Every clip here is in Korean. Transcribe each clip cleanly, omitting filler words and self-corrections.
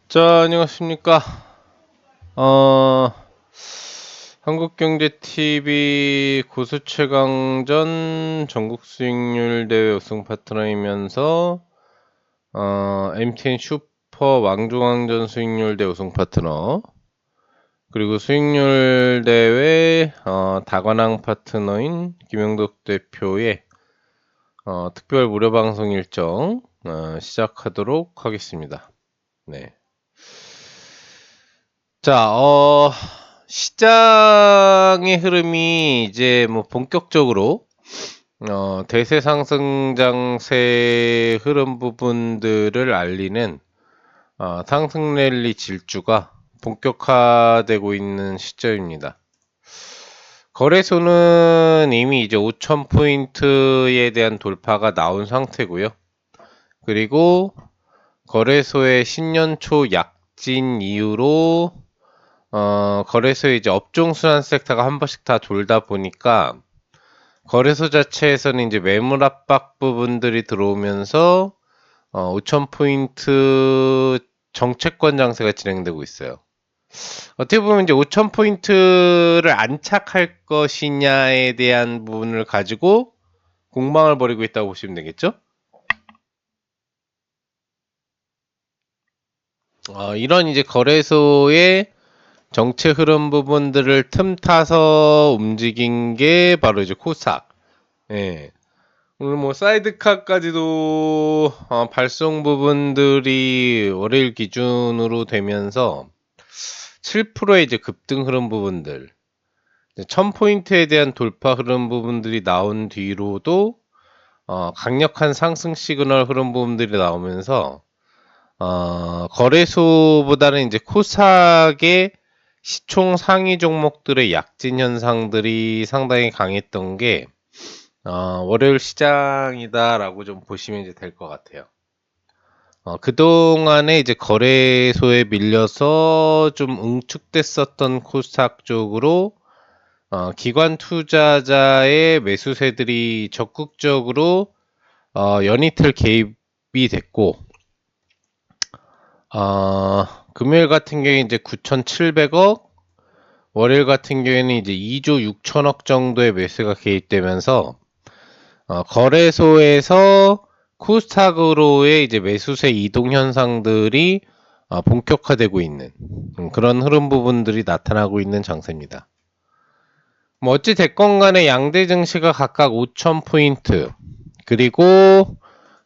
자, 안녕하십니까. 어, 한국경제TV 고수최강전 전국 수익률 대회 우승 파트너이면서 MTN 슈퍼 왕중왕전 수익률 대회 우승 파트너, 그리고 수익률 대회 다관왕 파트너인 김영덕 대표의 특별 무료 방송 일정 시작하도록 하겠습니다. 네. 자, 시장의 흐름이 이제 뭐 본격적으로 대세 상승장세 흐름 부분들을 알리는 상승 랠리 질주가 본격화되고 있는 시점입니다. 거래소는 이미 이제 5,000포인트에 대한 돌파가 나온 상태고요. 그리고 거래소의 신년초 약진 이후로 거래소에 이제 업종 순환 섹터가 한 번씩 다 돌다 보니까 거래소 자체에서는 이제 매물 압박 부분들이 들어오면서 5,000포인트 정체권 장세가 진행되고 있어요. 어떻게 보면 이제 5,000포인트를 안착할 것이냐에 대한 부분을 가지고 공방을 벌이고 있다고 보시면 되겠죠? 이런 이제 거래소의 정체 흐름 부분들을 틈타서 움직인 게 바로 이제 코스닥. 예. 오늘 뭐 사이드카까지도 발송 부분들이 월요일 기준으로 되면서 7%의 이제 급등 흐름 부분들, 1000포인트에 대한 돌파 흐름 부분들이 나온 뒤로도 강력한 상승 시그널 흐름 부분들이 나오면서 거래소보다는 이제 코스닥의 시총 상위 종목들의 약진 현상들이 상당히 강했던 게 월요일 시장이다라고 좀 보시면 이제 될 것 같아요. 그동안에 이제 거래소에 밀려서 좀 응축됐었던 코스닥 쪽으로 기관 투자자의 매수세들이 적극적으로 연이틀 개입이 됐고, 금요일 같은 경우에 이제 9,700억, 월요일 같은 경우에는 이제 2조 6천억 정도의 매수가 개입되면서 거래소에서 코스닥으로의 이제 매수세 이동 현상들이 본격화되고 있는 그런 흐름 부분들이 나타나고 있는 장세입니다. 뭐 어찌 됐건 간에 양대 증시가 각각 5,000포인트 그리고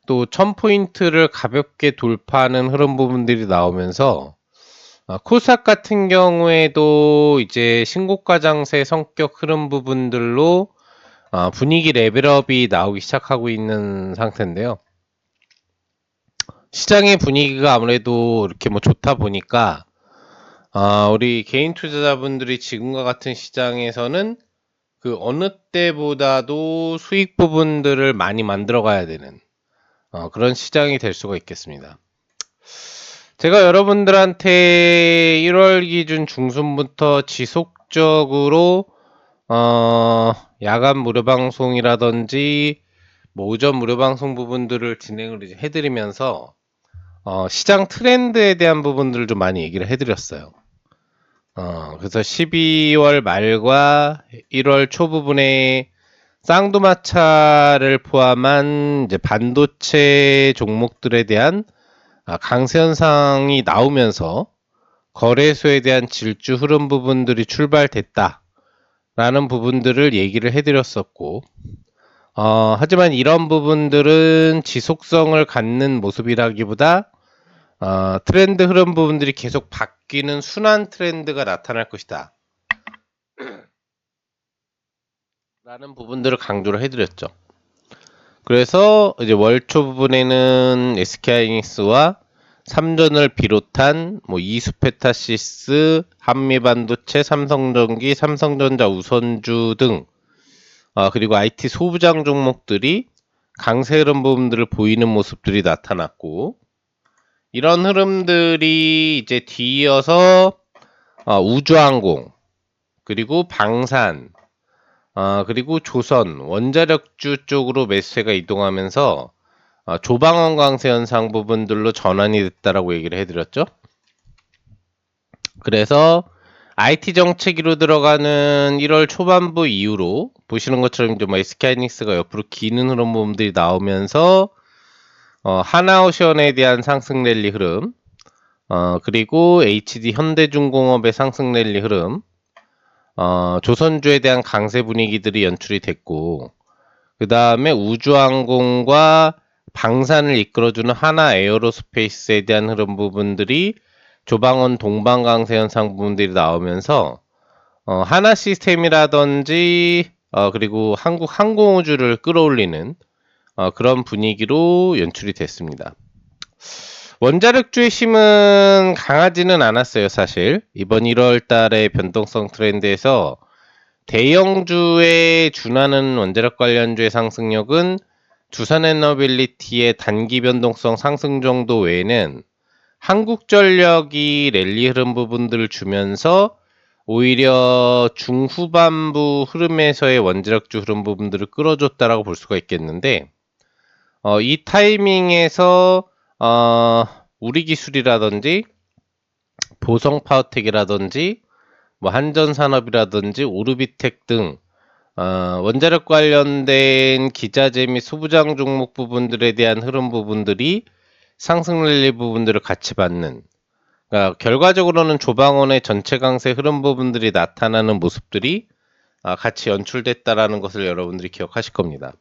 또 1,000포인트를 가볍게 돌파하는 흐름 부분들이 나오면서 코스닥 같은 경우에도 이제 신고가 장세 성격 흐름 부분들로 분위기 레벨업이 나오기 시작하고 있는 상태인데요. 시장의 분위기가 아무래도 이렇게 뭐 좋다 보니까 우리 개인 투자자분들이 지금과 같은 시장에서는 그 어느 때보다도 수익 부분들을 많이 만들어 가야 되는 그런 시장이 될 수가 있겠습니다. 제가 여러분들한테 1월 기준 중순부터 지속적으로 야간 무료 방송이라든지 뭐 오전 무료 방송 부분들을 진행을 이제 해드리면서 시장 트렌드에 대한 부분들을 좀 많이 얘기를 해드렸어요. 그래서 12월 말과 1월 초 부분에 쌍두마차를 포함한 이제 반도체 종목들에 대한 강세 현상이 나오면서 거래소에 대한 질주 흐름 부분들이 출발됐다 라는 부분들을 얘기를 해드렸었고, 하지만 이런 부분들은 지속성을 갖는 모습이라기보다 트렌드 흐름 부분들이 계속 바뀌는 순환 트렌드가 나타날 것이다 라는 부분들을 강조를 해드렸죠. 그래서 이제 월초 부분에는 SK하이닉스와 삼전을 비롯한 뭐 이수페타시스, 한미반도체, 삼성전기, 삼성전자 우선주 등 그리고 IT 소부장 종목들이 강세 흐름 부분들을 보이는 모습들이 나타났고, 이런 흐름들이 이제 뒤이어서 우주항공, 그리고 방산, 그리고 조선, 원자력주 쪽으로 매수세가 이동하면서 조방원 강세 현상 부분들로 전환이 됐다라고 얘기를 해드렸죠. 그래서 IT 정체기로 들어가는 1월 초반부 이후로 보시는 것처럼 이제 뭐 SK하이닉스가 옆으로 기는 흐름 부분들이 나오면서 하나오션에 대한 상승 랠리 흐름, 그리고 HD 현대중공업의 상승 랠리 흐름, 조선주에 대한 강세 분위기들이 연출이 됐고, 그 다음에 우주항공과 방산을 이끌어주는 하나 에어로스페이스에 대한 흐름 부분들이 조방원 동반 강세 현상 부분들이 나오면서 하나 시스템이라든지 그리고 한국 항공우주를 끌어올리는 그런 분위기로 연출이 됐습니다. 원자력주의 힘은 강하지는 않았어요, 사실. 이번 1월 달의 변동성 트렌드에서 대형주에 준하는 원자력 관련주의 상승력은 두산에너빌리티의 단기 변동성 상승 정도 외에는 한국전력이 랠리 흐름 부분들을 주면서 오히려 중후반부 흐름에서의 원자력주 흐름 부분들을 끌어줬다라고 볼 수가 있겠는데, 이 타이밍에서 우리기술이라든지 보성파워텍이라든지 뭐 한전산업이라든지 오르비텍 등 원자력 관련된 기자재 및 소부장 종목 부분들에 대한 흐름 부분들이 상승 랠리 부분들을 같이 받는, 그러니까 결과적으로는 조방원의 전체 강세 흐름 부분들이 나타나는 모습들이 같이 연출됐다라는 것을 여러분들이 기억하실 겁니다.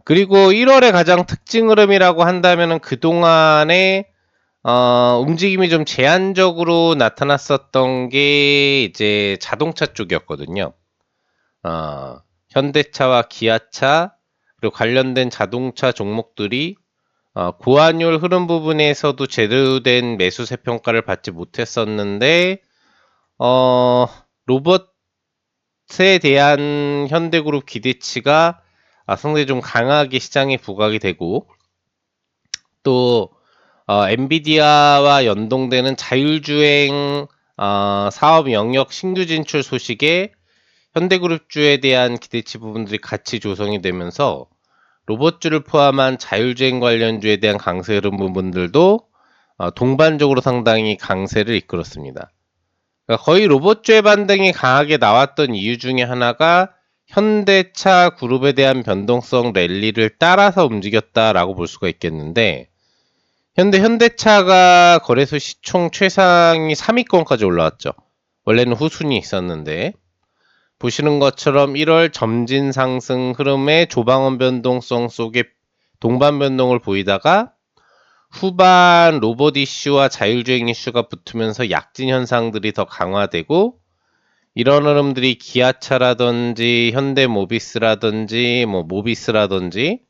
그리고 1월의 가장 특징 흐름이라고 한다면은 그동안에 움직임이 좀 제한적으로 나타났었던 게 이제 자동차 쪽이었거든요. 현대차와 기아차 그리고 관련된 자동차 종목들이 고환율 흐름 부분에서도 제대로 된 매수세 평가를 받지 못했었는데 로봇에 대한 현대그룹 기대치가 상당히 좀 강하게 시장에 부각이 되고, 또 엔비디아와 연동되는 자율주행 사업 영역 신규 진출 소식에 현대그룹주에 대한 기대치 부분들이 같이 조성이 되면서 로봇주를 포함한 자율주행 관련주에 대한 강세 흐름 부분들도 동반적으로 상당히 강세를 이끌었습니다. 그러니까 거의 로봇주의 반등이 강하게 나왔던 이유 중에 하나가 현대차 그룹에 대한 변동성 랠리를 따라서 움직였다라고 볼 수가 있겠는데, 현대차가 거래소 시총 최상위 3위권까지 올라왔죠. 원래는 후순위 있었는데, 보시는 것처럼 1월 점진 상승 흐름의 조방원 변동성 속에 동반 변동을 보이다가 후반 로봇 이슈와 자율주행 이슈가 붙으면서 약진 현상들이 더 강화되고, 이런 흐름들이 기아차라든지 현대모비스라든지 뭐 모비스라든지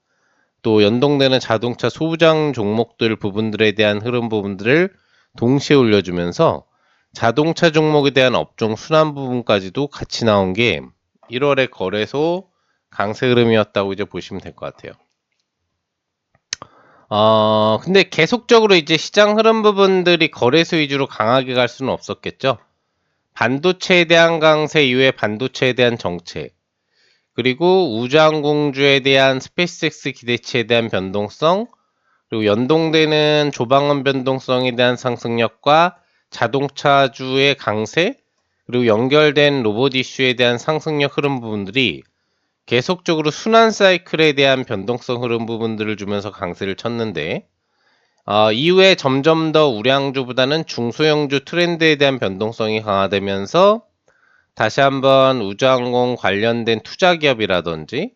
또 연동되는 자동차 소부장 종목들 부분들에 대한 흐름 부분들을 동시에 올려주면서 자동차 종목에 대한 업종 순환 부분까지도 같이 나온 게 1월의 거래소 강세 흐름이었다고 이제 보시면 될 것 같아요. 근데 계속적으로 이제 시장 흐름 부분들이 거래소 위주로 강하게 갈 수는 없었겠죠. 반도체에 대한 강세 이후에 반도체에 대한 정체, 그리고 우주항공주에 대한 스페이스X 기대치에 대한 변동성, 그리고 연동되는 조방원 변동성에 대한 상승력과 자동차주의 강세, 그리고 연결된 로봇 이슈에 대한 상승력 흐름 부분들이 계속적으로 순환 사이클에 대한 변동성 흐름 부분들을 주면서 강세를 쳤는데, 이후에 점점 더 우량주보다는 중소형주 트렌드에 대한 변동성이 강화되면서 다시 한번 우주항공 관련된 투자기업이라든지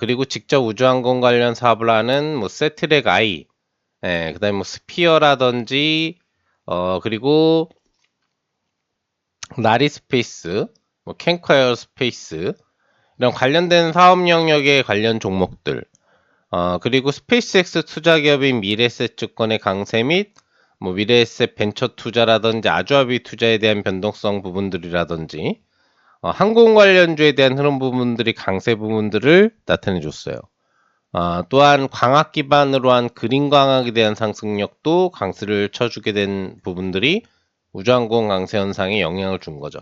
그리고 직접 우주항공 관련 사업을 하는 뭐 세트렉 아이, 그 다음에 뭐 스피어라든지 그리고 나리스페이스, 뭐 캔콰이어 스페이스, 이런 관련된 사업 영역의 관련 종목들, 그리고 스페이스X 투자기업인 미래에셋 증권의 강세 및 뭐 미래에셋 벤처 투자라든지 아주아비 투자에 대한 변동성 부분들이라든지 항공 관련주에 대한 흐름 부분들이 강세 부분들을 나타내 줬어요. 또한 광학 기반으로 한 그린 광학에 대한 상승력도 강세를 쳐주게 된 부분들이 우주항공 강세 현상에 영향을 준 거죠.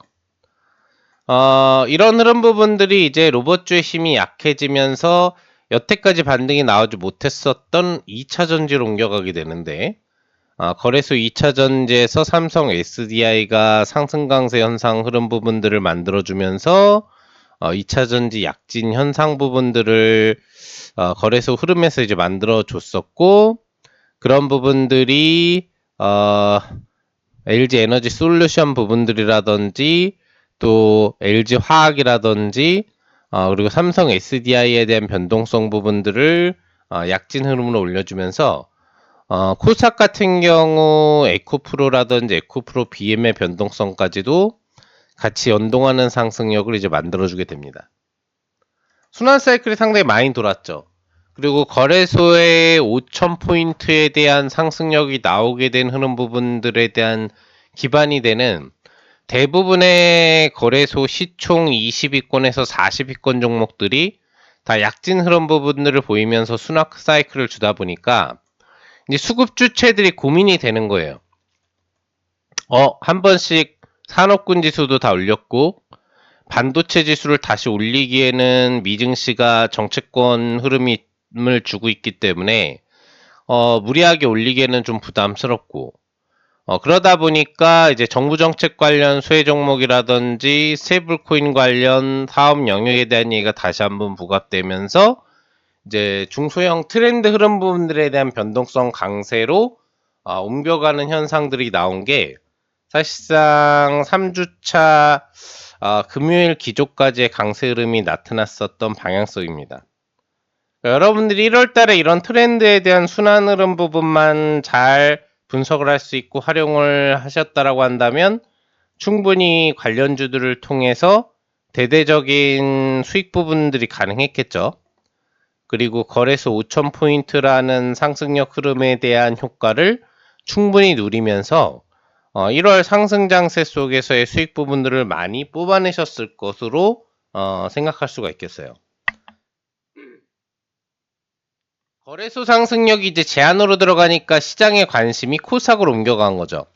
이런 흐름 부분들이 이제 로봇주의 힘이 약해지면서 여태까지 반등이 나오지 못했었던 2차 전지로 옮겨가게 되는데, 거래소 2차 전지에서 삼성 SDI가 상승 강세 현상 흐름 부분들을 만들어주면서 2차 전지 약진 현상 부분들을 거래소 흐름에서 이제 만들어줬었고, 그런 부분들이 LG 에너지 솔루션 부분들이라든지 또 LG 화학이라든지 그리고 삼성 SDI에 대한 변동성 부분들을 약진 흐름으로 올려주면서 코스닥 같은 경우 에코프로라든지 에코프로 BM의 변동성까지도 같이 연동하는 상승력을 이제 만들어주게 됩니다. 순환 사이클이 상당히 많이 돌았죠. 그리고 거래소의 5,000포인트에 대한 상승력이 나오게 된 흐름 부분들에 대한 기반이 되는 대부분의 거래소 시총 20위권에서 40위권 종목들이 다 약진 흐름 부분들을 보이면서 순환 사이클을 주다 보니까 이제 수급 주체들이 고민이 되는 거예요. 한 번씩 산업군 지수도 다 올렸고 반도체 지수를 다시 올리기에는 미증시가 정체권 흐름을 주고 있기 때문에 무리하게 올리기에는 좀 부담스럽고 그러다 보니까 이제 정부 정책 관련 수혜 종목이라든지 스테이블코인 관련 사업 영역에 대한 얘기가 다시 한번 부각되면서 이제 중소형 트렌드 흐름 부분들에 대한 변동성 강세로 옮겨가는 현상들이 나온 게 사실상 3주차 금요일 기조까지의 강세 흐름이 나타났었던 방향성입니다. 그러니까 여러분들이 1월달에 이런 트렌드에 대한 순환 흐름 부분만 잘 분석을 할 수 있고 활용을 하셨다라고 한다면 충분히 관련주들을 통해서 대대적인 수익 부분들이 가능했겠죠. 그리고 거래소 5,000포인트라는 상승력 흐름에 대한 효과를 충분히 누리면서 1월 상승 장세 속에서의 수익 부분들을 많이 뽑아내셨을 것으로 생각할 수가 있겠어요. 거래소 상승력이 이제 제한으로 들어가니까 시장의 관심이 코스닥으로 옮겨간 거죠.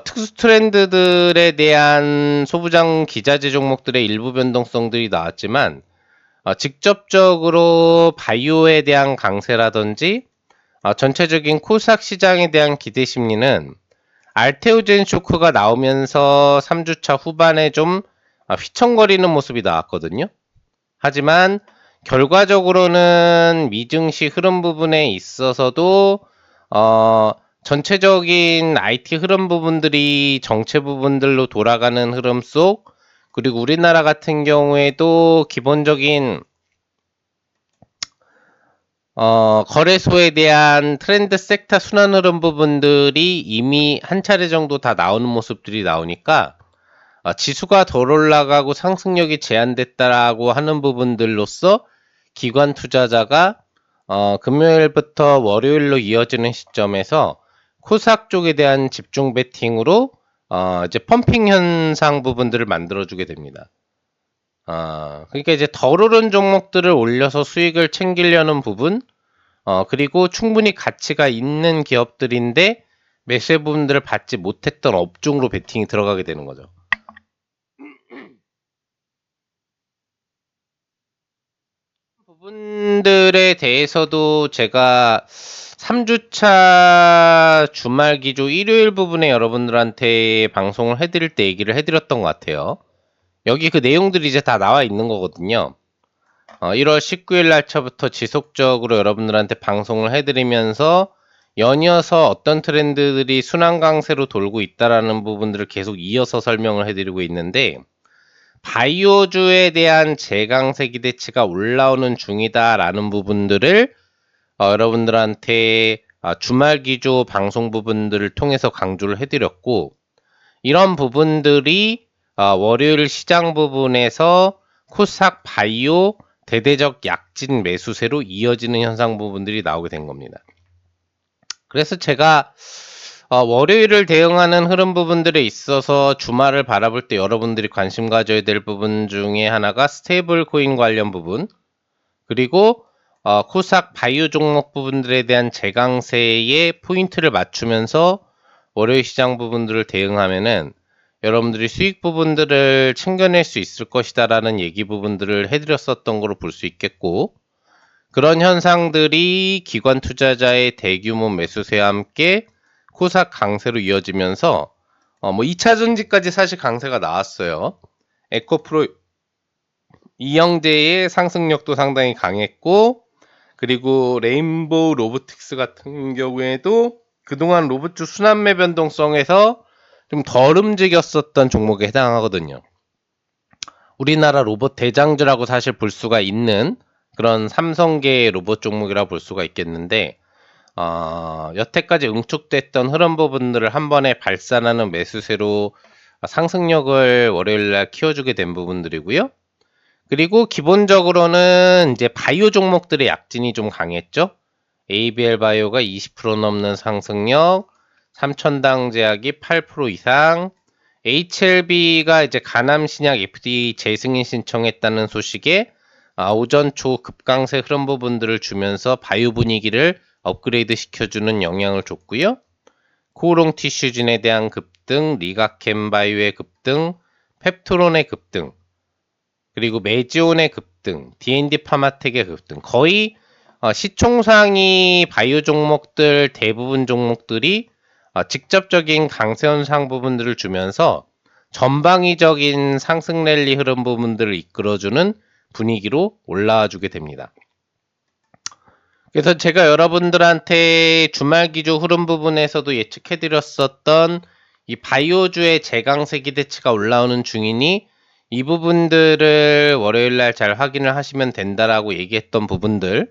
특수 트렌드들에 대한 소부장 기자재 종목들의 일부 변동성들이 나왔지만 직접적으로 바이오에 대한 강세라든지 전체적인 코스닥 시장에 대한 기대 심리는 알테오젠 쇼크가 나오면서 3주차 후반에 좀 휘청거리는 모습이 나왔거든요. 하지만 결과적으로는 미증시 흐름 부분에 있어서도 전체적인 IT 흐름 부분들이 정체 부분들로 돌아가는 흐름 속, 그리고 우리나라 같은 경우에도 기본적인 거래소에 대한 트렌드 섹터 순환 흐름 부분들이 이미 한 차례 정도 다 나오는 모습들이 나오니까 지수가 덜 올라가고 상승력이 제한됐다라고 하는 부분들로서 기관 투자자가 금요일부터 월요일로 이어지는 시점에서 코스닥 쪽에 대한 집중 베팅으로 이제 펌핑 현상 부분들을 만들어주게 됩니다. 그러니까 이제 덜 오른 종목들을 올려서 수익을 챙기려는 부분, 그리고 충분히 가치가 있는 기업들인데 매수의 부분들을 받지 못했던 업종으로 베팅이 들어가게 되는 거죠. 부분들에 대해서도 제가 3주차 주말 기조 일요일 부분에 여러분들한테 방송을 해드릴 때 얘기를 해드렸던 것 같아요. 여기 그 내용들이 이제 다 나와 있는 거거든요. 1월 19일 날차부터 지속적으로 여러분들한테 방송을 해드리면서 연이어서 어떤 트렌드들이 순환 강세로 돌고 있다라는 부분들을 계속 이어서 설명을 해드리고 있는데, 바이오주에 대한 재강세 기대치가 올라오는 중이다라는 부분들을 여러분들한테 주말 기조 방송 부분들을 통해서 강조를 해드렸고, 이런 부분들이 월요일 시장 부분에서 코스닥 바이오 대대적 약진 매수세로 이어지는 현상 부분들이 나오게 된 겁니다. 그래서 제가 월요일을 대응하는 흐름 부분들에 있어서 주말을 바라볼 때 여러분들이 관심 가져야 될 부분 중에 하나가 스테이블 코인 관련 부분, 그리고 코스닥 바이오 종목 부분들에 대한 재강세의 포인트를 맞추면서 월요일 시장 부분들을 대응하면은 여러분들이 수익 부분들을 챙겨낼 수 있을 것이다라는 얘기 부분들을 해드렸었던 거로 볼 수 있겠고, 그런 현상들이 기관 투자자의 대규모 매수세와 함께 코스닥 강세로 이어지면서 2차전지까지 사실 강세가 나왔어요. 에코프로 이영재의 상승력도 상당히 강했고, 그리고 레인보우 로보틱스 같은 경우에도 그동안 로봇주 순환매 변동성에서 좀 덜 움직였었던 종목에 해당하거든요. 우리나라 로봇 대장주라고 사실 볼 수가 있는 그런 삼성계의 로봇 종목이라고 볼 수가 있겠는데, 여태까지 응축됐던 흐름 부분들을 한 번에 발산하는 매수세로 상승력을 월요일날 키워주게 된 부분들이고요. 그리고 기본적으로는 이제 바이오 종목들의 약진이 좀 강했죠. ABL 바이오가 20% 넘는 상승력, 삼천당 제약이 8% 이상, HLB가 이제 간암신약 FDA 재승인 신청했다는 소식에 오전 초 급강세 흐름 부분들을 주면서 바이오 분위기를 업그레이드 시켜주는 영향을 줬고요. 코오롱 티슈진에 대한 급등, 리가캠 바이오의 급등, 펩토론의 급등, 그리고 메지온의 급등, D&D 파마텍의 급등, 거의 시총상위 바이오 종목들 대부분 종목들이 직접적인 강세 현상 부분들을 주면서 전방위적인 상승 랠리 흐름 부분들을 이끌어주는 분위기로 올라와 주게 됩니다. 그래서 제가 여러분들한테 주말 기조 흐름 부분에서도 예측해드렸었던 이 바이오주의 재강세 기대치가 올라오는 중이니 이 부분들을 월요일날 잘 확인을 하시면 된다라고 얘기했던 부분들,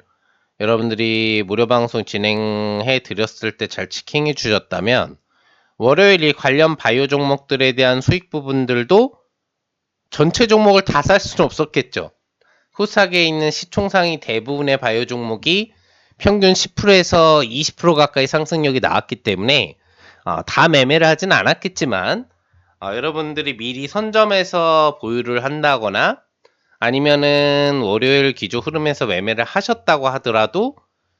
여러분들이 무료 방송 진행해 드렸을 때 잘 체킹해 주셨다면 월요일 이 관련 바이오 종목들에 대한 수익 부분들도 전체 종목을 다 살 수는 없었겠죠. 코스닥에 있는 시총상위 대부분의 바이오 종목이 평균 10%에서 20% 가까이 상승력이 나왔기 때문에 다 매매를 하진 않았겠지만 여러분들이 미리 선점해서 보유를 한다거나 아니면은 월요일 기조 흐름에서 매매를 하셨다고 하더라도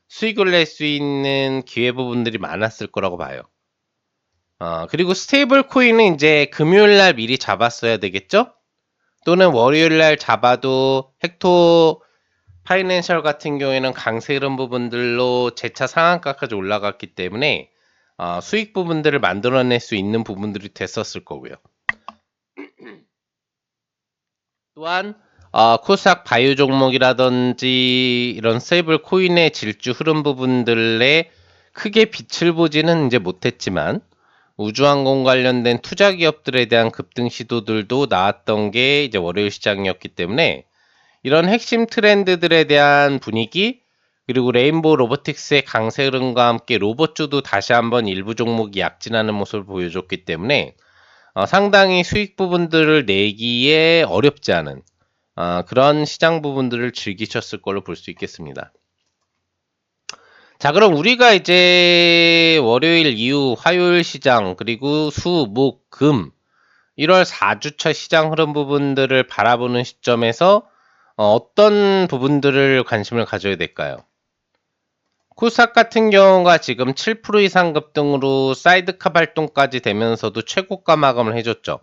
수익을 낼 수 있는 기회 부분들이 많았을 거라고 봐요. 그리고 스테이블 코인은 이제 금요일 날 미리 잡았어야 되겠죠? 또는 월요일 날 잡아도 헥토 파이낸셜 같은 경우에는 강세 흐름 부분들로 재차 상한가까지 올라갔기 때문에 수익 부분들을 만들어낼 수 있는 부분들이 됐었을 거고요. 또한 코스닥 바이오 종목이라든지 이런 스테이블 코인의 질주 흐름 부분들에 크게 빛을 보지는 이제 못했지만 우주항공 관련된 투자 기업들에 대한 급등 시도들도 나왔던 게 이제 월요일 시장이었기 때문에 이런 핵심 트렌드들에 대한 분위기, 그리고 레인보우 로보틱스의 강세 흐름과 함께 로봇주도 다시 한번 일부 종목이 약진하는 모습을 보여줬기 때문에 상당히 수익 부분들을 내기에 어렵지 않은 그런 시장 부분들을 즐기셨을 걸로 볼 수 있겠습니다. 자, 그럼 우리가 이제 월요일 이후 화요일 시장, 그리고 수, 목, 금 1월 4주차 시장 흐름 부분들을 바라보는 시점에서 어떤 부분들을 관심을 가져야 될까요? 코스닥 같은 경우가 지금 7% 이상 급등으로 사이드카 발동까지 되면서도 최고가 마감을 해줬죠.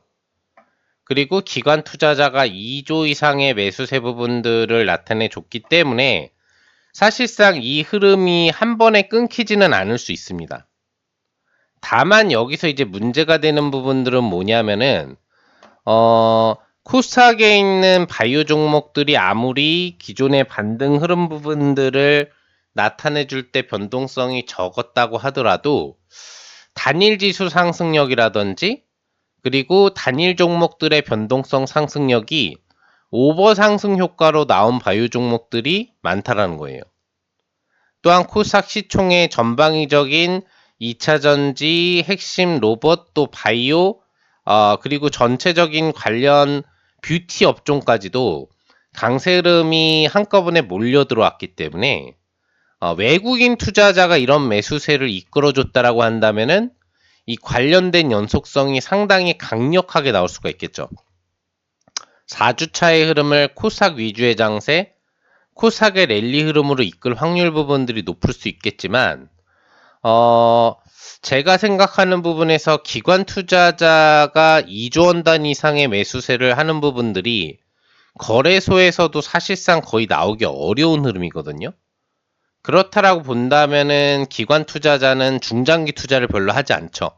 그리고 기관 투자자가 2조 이상의 매수세 부분들을 나타내 줬기 때문에 사실상 이 흐름이 한 번에 끊기지는 않을 수 있습니다. 다만 여기서 이제 문제가 되는 부분들은 뭐냐면은 코스닥에 있는 바이오 종목들이 아무리 기존의 반등 흐름 부분들을 나타내 줄 때 변동성이 적었다고 하더라도 단일 지수 상승력이라든지 그리고 단일 종목들의 변동성 상승력이 오버 상승 효과로 나온 바이오 종목들이 많다라는 거예요. 또한 코스닥 시총의 전방위적인 2차전지, 핵심 로봇, 또 바이오, 그리고 전체적인 관련 뷰티 업종까지도 강세 흐름이 한꺼번에 몰려 들어왔기 때문에 외국인 투자자가 이런 매수세를 이끌어줬다라고 한다면은 이 관련된 연속성이 상당히 강력하게 나올 수가 있겠죠. 4주차의 흐름을 코스닥 위주의 장세, 코스닥의 랠리 흐름으로 이끌 확률 부분들이 높을 수 있겠지만 제가 생각하는 부분에서 기관 투자자가 2조 원 단위 이상의 매수세를 하는 부분들이 거래소에서도 사실상 거의 나오기 어려운 흐름이거든요. 그렇다라고 본다면은 기관 투자자는 중장기 투자를 별로 하지 않죠.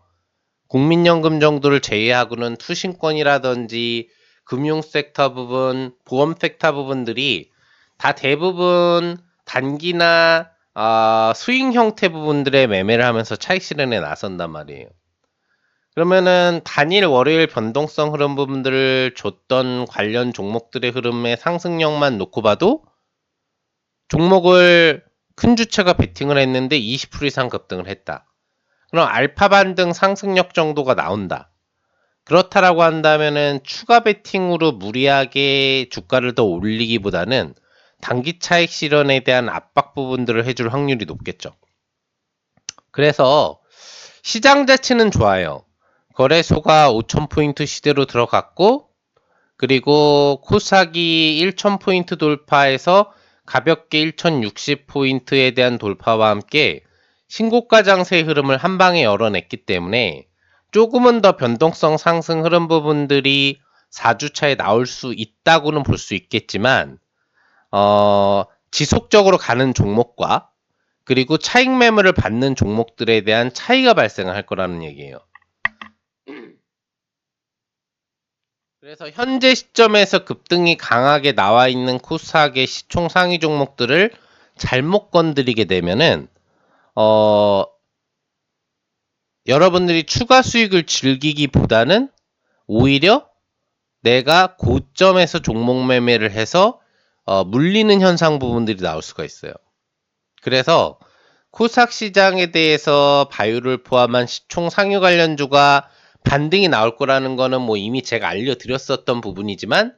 국민연금 정도를 제외하고는 투신권이라든지 금융 섹터 부분, 보험 섹터 부분들이 다 대부분 단기나 스윙 형태 부분들의 매매를 하면서 차익 실현에 나선단 말이에요. 그러면은 단일 월요일 변동성 흐름 부분들을 줬던 관련 종목들의 흐름의 상승력만 놓고 봐도 종목을 큰 주체가 베팅을 했는데 20% 이상 급등을 했다. 그럼 알파 반등 상승력 정도가 나온다. 그렇다라고 한다면은 추가 베팅으로 무리하게 주가를 더 올리기보다는 단기 차익 실현에 대한 압박 부분들을 해줄 확률이 높겠죠. 그래서 시장 자체는 좋아요. 거래소가 5,000포인트 시대로 들어갔고, 그리고 코스닥이 1,000포인트 돌파해서 가볍게 1,060포인트에 대한 돌파와 함께 신고가 장세의 흐름을 한 방에 열어냈기 때문에 조금은 더 변동성 상승 흐름 부분들이 4주차에 나올 수 있다고는 볼 수 있겠지만 지속적으로 가는 종목과 그리고 차익 매물을 받는 종목들에 대한 차이가 발생할 거라는 얘기예요. 그래서 현재 시점에서 급등이 강하게 나와 있는 코스닥의 시총 상위 종목들을 잘못 건드리게 되면은 여러분들이 추가 수익을 즐기기보다는 오히려 내가 고점에서 종목 매매를 해서 물리는 현상 부분들이 나올 수가 있어요. 그래서 코스닥 시장에 대해서 바이오를 포함한 시총 상위 관련주가 반등이 나올 거라는 거는 뭐 이미 제가 알려드렸었던 부분이지만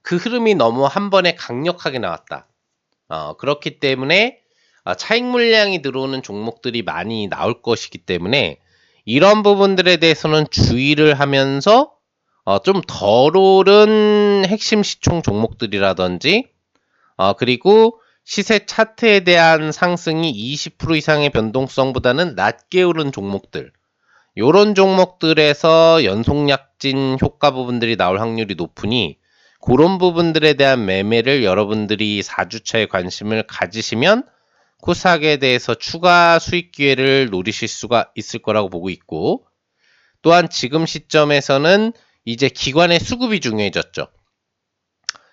그 흐름이 너무 한 번에 강력하게 나왔다. 그렇기 때문에 차익 물량이 들어오는 종목들이 많이 나올 것이기 때문에 이런 부분들에 대해서는 주의를 하면서 좀 덜 오른 핵심 시총 종목들이라든지 그리고 시세 차트에 대한 상승이 20% 이상의 변동성보다는 낮게 오른 종목들 요런 종목들에서 연속약진 효과 부분들이 나올 확률이 높으니 그런 부분들에 대한 매매를 여러분들이 4주차에 관심을 가지시면 코스닥에 대해서 추가 수익 기회를 노리실 수가 있을 거라고 보고 있고, 또한 지금 시점에서는 이제 기관의 수급이 중요해졌죠.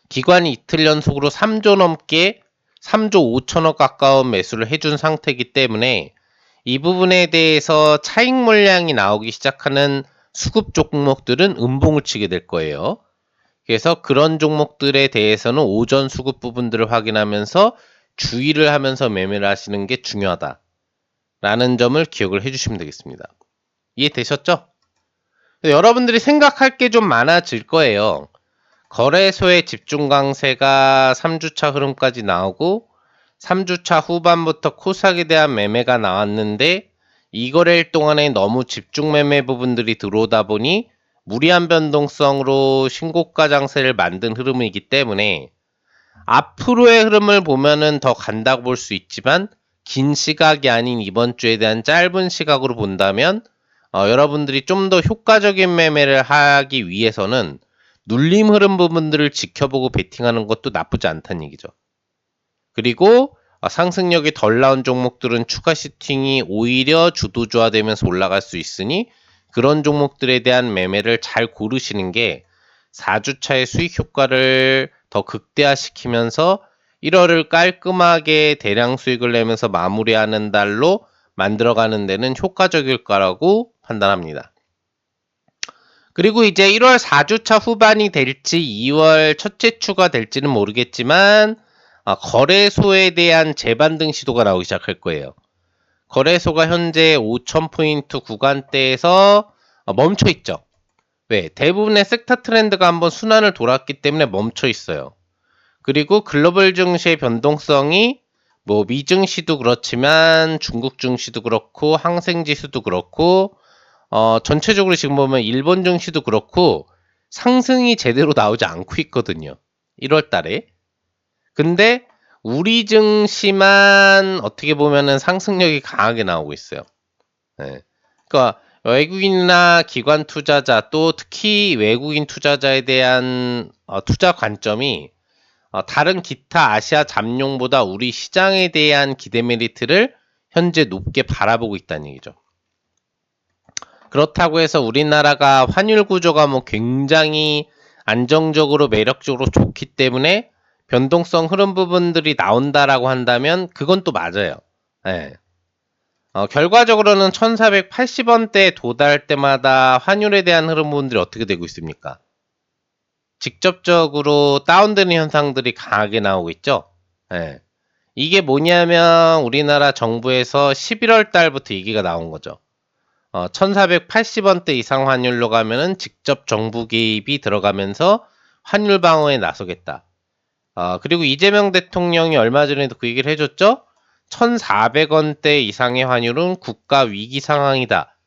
기관이 이틀 연속으로 3조 넘게 3조 5천억 가까운 매수를 해준 상태이기 때문에 이 부분에 대해서 차익 물량이 나오기 시작하는 수급 종목들은 음봉을 치게 될 거예요. 그래서 그런 종목들에 대해서는 오전 수급 부분들을 확인하면서 주의를 하면서 매매를 하시는 게 중요하다 라는 점을 기억을 해주시면 되겠습니다. 이해되셨죠? 여러분들이 생각할 게 좀 많아질 거예요. 거래소의 집중 강세가 3주차 흐름까지 나오고 3주차 후반부터 코스닥에 대한 매매가 나왔는데 이 거래일 동안에 너무 집중 매매 부분들이 들어오다 보니 무리한 변동성으로 신고가 장세를 만든 흐름이기 때문에 앞으로의 흐름을 보면은 더 간다고 볼 수 있지만 긴 시각이 아닌 이번 주에 대한 짧은 시각으로 본다면 여러분들이 좀 더 효과적인 매매를 하기 위해서는 눌림 흐름 부분들을 지켜보고 베팅하는 것도 나쁘지 않다는 얘기죠. 그리고 상승력이 덜 나온 종목들은 추가 시팅이 오히려 주도주화되면서 올라갈 수 있으니 그런 종목들에 대한 매매를 잘 고르시는 게 4주차의 수익 효과를 더 극대화시키면서 1월을 깔끔하게 대량 수익을 내면서 마무리하는 달로 만들어가는 데는 효과적일 거라고 판단합니다. 그리고 이제 1월 4주차 후반이 될지 2월 첫째 주가 될지는 모르겠지만 거래소에 대한 재반등 시도가 나오기 시작할 거예요. 거래소가 현재 5,000포인트 구간대에서 멈춰 있죠. 왜? 대부분의 섹터 트렌드가 한번 순환을 돌았기 때문에 멈춰 있어요. 그리고 글로벌 증시의 변동성이 뭐 미증시도 그렇지만 중국 증시도 그렇고 항생지수도 그렇고 전체적으로 지금 보면 일본 증시도 그렇고 상승이 제대로 나오지 않고 있거든요. 1월 달에. 근데 우리 증시만 어떻게 보면은 상승력이 강하게 나오고 있어요. 네. 그러니까 외국인이나 기관 투자자 또 특히 외국인 투자자에 대한 투자 관점이 다른 기타 아시아 잠룡보다 우리 시장에 대한 기대 메리트를 현재 높게 바라보고 있다는 얘기죠. 그렇다고 해서 우리나라가 환율 구조가 뭐 굉장히 안정적으로 매력적으로 좋기 때문에 변동성 흐름 부분들이 나온다라고 한다면 그건 또 맞아요. 예. 결과적으로는 1480원대에 도달할 때마다 환율에 대한 흐름 부분들이 어떻게 되고 있습니까? 직접적으로 다운되는 현상들이 강하게 나오고 있죠. 예. 이게 뭐냐면 우리나라 정부에서 11월 달부터 얘기가 나온 거죠. 1480원대 이상 환율로 가면은 직접 정부 개입이 들어가면서 환율 방어에 나서겠다. 그리고 이재명 대통령이 얼마 전에도 그 얘기를 해줬죠. 1400원대 이상의 환율은 국가 위기 상황이다.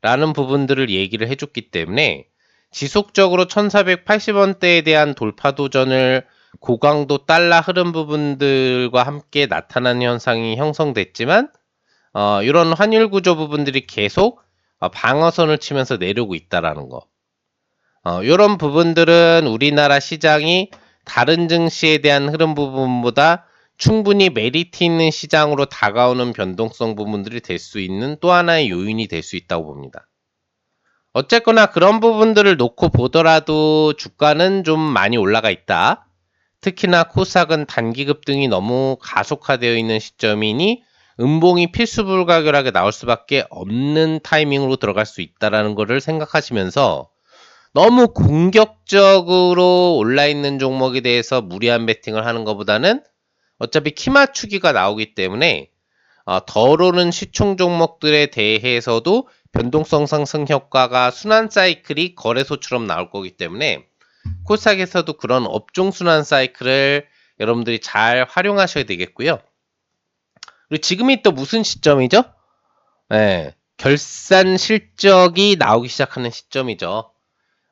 라는 부분들을 얘기를 해줬기 때문에 지속적으로 1480원대에 대한 돌파 도전을 고강도 달러 흐름 부분들과 함께 나타나는 현상이 형성됐지만 이런 환율 구조 부분들이 계속 방어선을 치면서 내려오고 있다라는 거. 이런 부분들은 우리나라 시장이 다른 증시에 대한 흐름 부분보다 충분히 메리트 있는 시장으로 다가오는 변동성 부분들이 될 수 있는 또 하나의 요인이 될 수 있다고 봅니다. 어쨌거나 그런 부분들을 놓고 보더라도 주가는 좀 많이 올라가 있다. 특히나 코스닥은 단기 급등이 너무 가속화되어 있는 시점이니 음봉이 필수 불가결하게 나올 수밖에 없는 타이밍으로 들어갈 수 있다는 것을 생각하시면서 너무 공격적으로 올라있는 종목에 대해서 무리한 베팅을 하는 것보다는 어차피 키 맞추기가 나오기 때문에 덜 오른 시총 종목들에 대해서도 변동성 상승 효과가 순환 사이클이 거래소처럼 나올 거기 때문에 코스닥에서도 그런 업종 순환 사이클을 여러분들이 잘 활용하셔야 되겠고요. 그리고 지금이 또 무슨 시점이죠? 네, 결산 실적이 나오기 시작하는 시점이죠.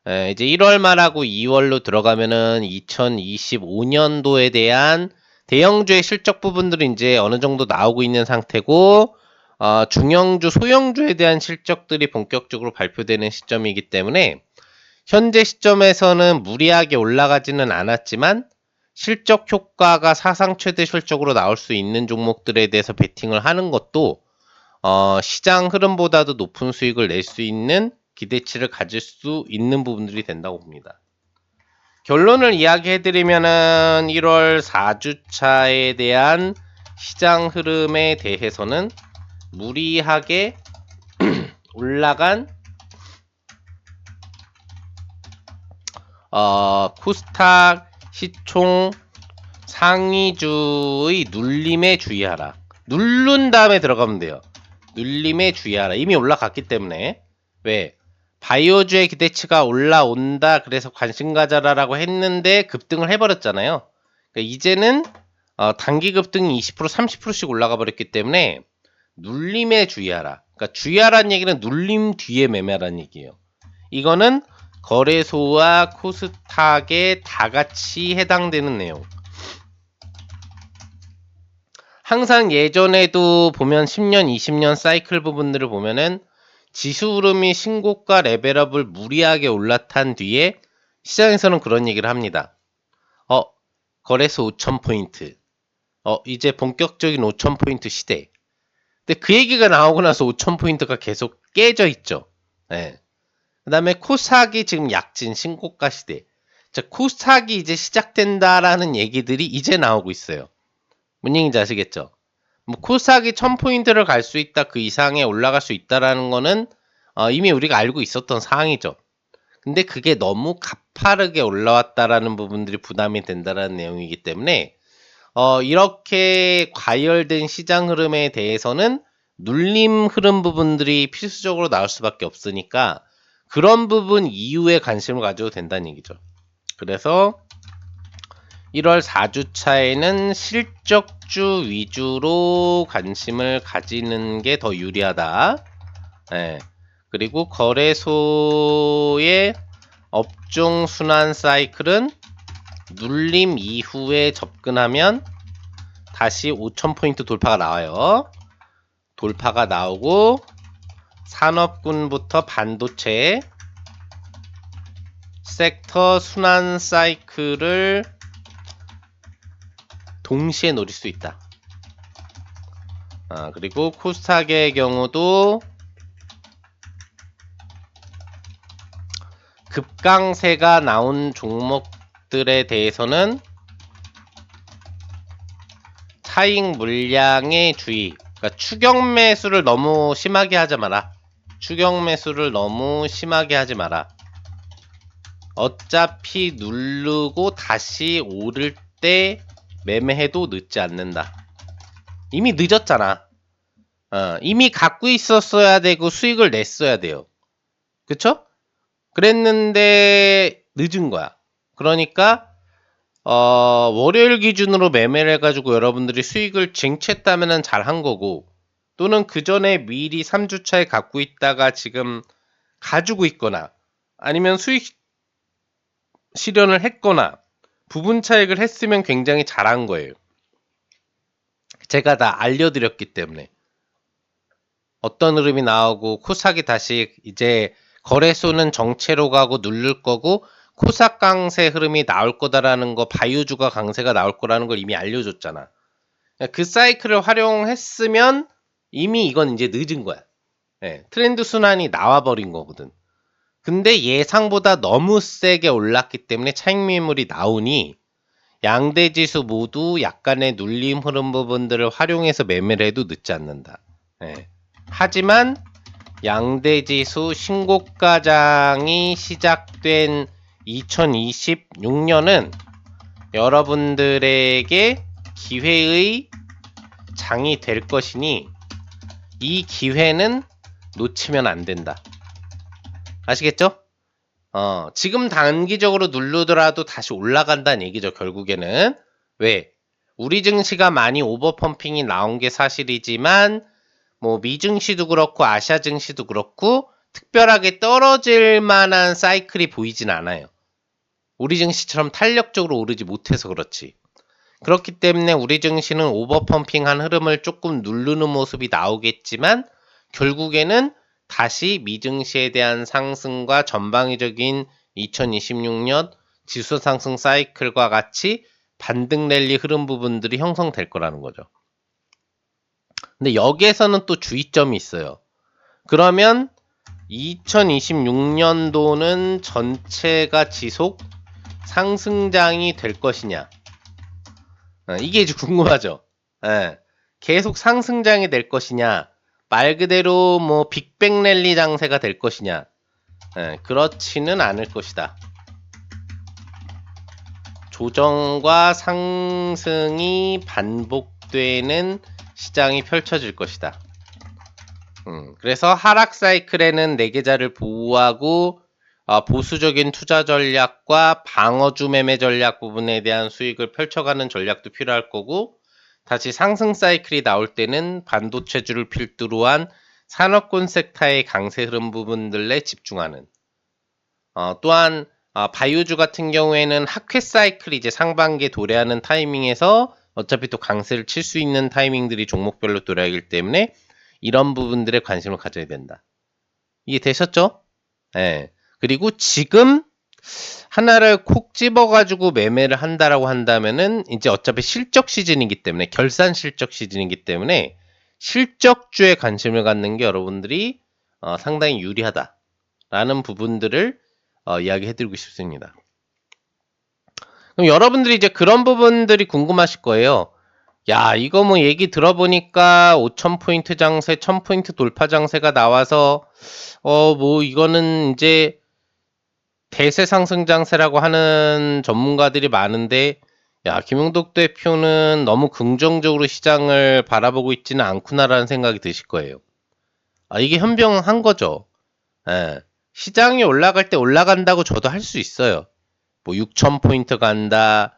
네, 이제 1월 말하고 2월로 들어가면은 2025년도에 대한 대형주의 실적 부분들이 이제 어느 정도 나오고 있는 상태고, 중형주, 소형주에 대한 실적들이 본격적으로 발표되는 시점이기 때문에 현재 시점에서는 무리하게 올라가지는 않았지만 실적 효과가 사상 최대 실적으로 나올 수 있는 종목들에 대해서 베팅을 하는 것도 시장 흐름보다도 높은 수익을 낼 수 있는 기대치를 가질 수 있는 부분들이 된다고 봅니다. 결론을 이야기해드리면은 1월 4주차에 대한 시장 흐름에 대해서는 무리하게 올라간 코스닥 시총 상위주의 눌림에 주의하라. 누른 다음에 들어가면 돼요. 눌림에 주의하라. 이미 올라갔기 때문에. 왜? 바이오주의 기대치가 올라온다. 그래서 관심 가져라라고 했는데 급등을 해버렸잖아요. 그러니까 이제는 단기 급등이 20% 30%씩 올라가 버렸기 때문에 눌림에 주의하라. 그러니까 주의하라는 얘기는 눌림 뒤에 매매하라는 얘기예요. 이거는 거래소와 코스닥에 다 같이 해당되는 내용. 항상 예전에도 보면 10년, 20년 사이클 부분들을 보면은 지수 흐름이 신고가 레벨업을 무리하게 올라탄 뒤에 시장에서는 그런 얘기를 합니다. 거래소 5,000포인트. 이제 본격적인 5,000포인트 시대. 근데 그 얘기가 나오고 나서 5,000포인트가 계속 깨져 있죠. 네. 그 다음에 코스닥이 지금 약진 신고가 시대. 자, 코스닥이 이제 시작된다라는 얘기들이 이제 나오고 있어요. 뭔 얘기인지 아시겠죠? 뭐 코스닥이 1000포인트를 갈 수 있다, 그 이상에 올라갈 수 있다라는 거는 이미 우리가 알고 있었던 사항이죠. 근데 그게 너무 가파르게 올라왔다라는 부분들이 부담이 된다라는 내용이기 때문에 이렇게 과열된 시장 흐름에 대해서는 눌림 흐름 부분들이 필수적으로 나올 수밖에 없으니까 그런 부분 이후에 관심을 가져도 된다는 얘기죠. 그래서 1월 4주차에는 실적주 위주로 관심을 가지는 게 더 유리하다. 네. 그리고 거래소의 업종 순환 사이클은 눌림 이후에 접근하면 다시 5000포인트 돌파가 나와요. 돌파가 나오고 산업군부터 반도체 섹터 순환 사이클을 동시에 노릴 수 있다. 그리고 코스닥의 경우도 급강세가 나온 종목들에 대해서는 차익 물량의 주의, 그러니까 추격 매수를 너무 심하게 하지 마라. 추격 매수를 너무 심하게 하지 마라. 어차피 누르고 다시 오를 때 매매해도 늦지 않는다. 이미 늦었잖아. 이미 갖고 있었어야 되고 수익을 냈어야 돼요. 그쵸? 그랬는데 늦은 거야. 그러니까 월요일 기준으로 매매를 해가지고 여러분들이 수익을 쟁취했다면 잘한 거고, 또는 그 전에 미리 3주차에 갖고 있다가 지금 가지고 있거나 아니면 수익 실현을 했거나 부분 차익을 했으면 굉장히 잘한 거예요. 제가 다 알려드렸기 때문에. 어떤 흐름이 나오고 코스닥이 다시 이제 거래소는 정체로 가고 누를 거고 코스닥 강세 흐름이 나올 거다라는 거, 바이오주가 강세가 나올 거라는 걸 이미 알려줬잖아. 그 사이클을 활용했으면 이미 이건 이제 늦은 거야. 트렌드 순환이 나와버린 거거든. 근데 예상보다 너무 세게 올랐기 때문에 차익 매물이 나오니 양대 지수 모두 약간의 눌림 흐름 부분들을 활용해서 매매를 해도 늦지 않는다. 하지만 양대 지수 신고가장이 시작된 2026년은 여러분들에게 기회의 장이 될 것이니 이 기회는 놓치면 안 된다. 아시겠죠? 지금 단기적으로 누르더라도 다시 올라간다는 얘기죠, 결국에는. 왜? 우리 증시가 많이 오버펌핑이 나온 게 사실이지만 뭐 미증시도 그렇고 아시아 증시도 그렇고 특별하게 떨어질 만한 사이클이 보이진 않아요. 우리 증시처럼 탄력적으로 오르지 못해서 그렇지. 그렇기 때문에 우리 증시는 오버펌핑한 흐름을 조금 누르는 모습이 나오겠지만 결국에는 다시 미증시에 대한 상승과 전방위적인 2026년 지수 상승 사이클과 같이 반등 랠리 흐름 부분들이 형성될 거라는 거죠. 근데 여기에서는 또 주의점이 있어요. 그러면 2026년도는 전체가 지속 상승장이 될 것이냐? 이게 이제 궁금하죠. 계속 상승장이 될 것이냐? 말 그대로 뭐 빅뱅 랠리 장세가 될 것이냐? 그렇지는 않을 것이다. 조정과 상승이 반복되는 시장이 펼쳐질 것이다. 그래서 하락 사이클에는 내 계좌를 보호하고 보수적인 투자 전략과 방어주 매매 전략 부분에 대한 수익을 펼쳐가는 전략도 필요할 거고, 다시 상승 사이클이 나올 때는 반도체주를 필두로 한 산업군 섹터의 강세 흐름 부분들에 집중하는, 또한 바이오주 같은 경우에는 학회 사이클이 이제 상반기에 도래하는 타이밍에서 어차피 또 강세를 칠 수 있는 타이밍들이 종목별로 도래하기 때문에 이런 부분들에 관심을 가져야 된다. 이해되셨죠? 그리고 지금 하나를 콕 집어가지고 매매를 한다라고 한다면은 이제 어차피 실적 시즌이기 때문에, 결산 실적 시즌이기 때문에 실적주에 관심을 갖는 게 여러분들이 상당히 유리하다라는 부분들을 이야기해드리고 싶습니다. 그럼 여러분들이 이제 그런 부분들이 궁금하실 거예요. 야, 이거 뭐 얘기 들어보니까 5,000포인트 장세, 1,000포인트 돌파 장세가 나와서 뭐 이거는 이제 대세 상승 장세라고 하는 전문가들이 많은데, 야, 김용덕 대표는 너무 긍정적으로 시장을 바라보고 있지는 않구나라는 생각이 드실 거예요. 이게 현명한 거죠. 시장이 올라갈 때 올라간다고 저도 할 수 있어요. 뭐 6,000포인트 간다.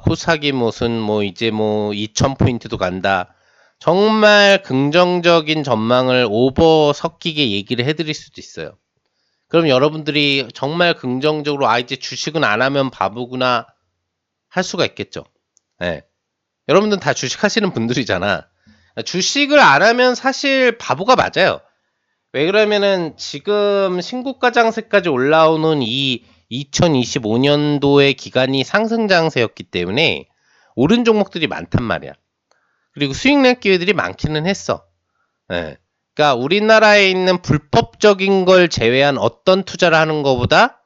코스닥이 무슨 뭐 이제 뭐 2,000포인트도 간다. 정말 긍정적인 전망을 오버 섞이게 얘기를 해드릴 수도 있어요. 그럼 여러분들이 정말 긍정적으로 이제 주식은 안 하면 바보구나 할 수가 있겠죠. 여러분들은 다 주식하시는 분들이잖아. 주식을 안 하면 사실 바보가 맞아요. 왜 그러면은 지금 신고가 장세까지 올라오는 이 2025년도의 기간이 상승 장세였기 때문에 오른 종목들이 많단 말이야. 그리고 수익 낼 기회들이 많기는 했어. 예. 그러니까 우리나라에 있는 불법적인 걸 제외한 어떤 투자를 하는 것보다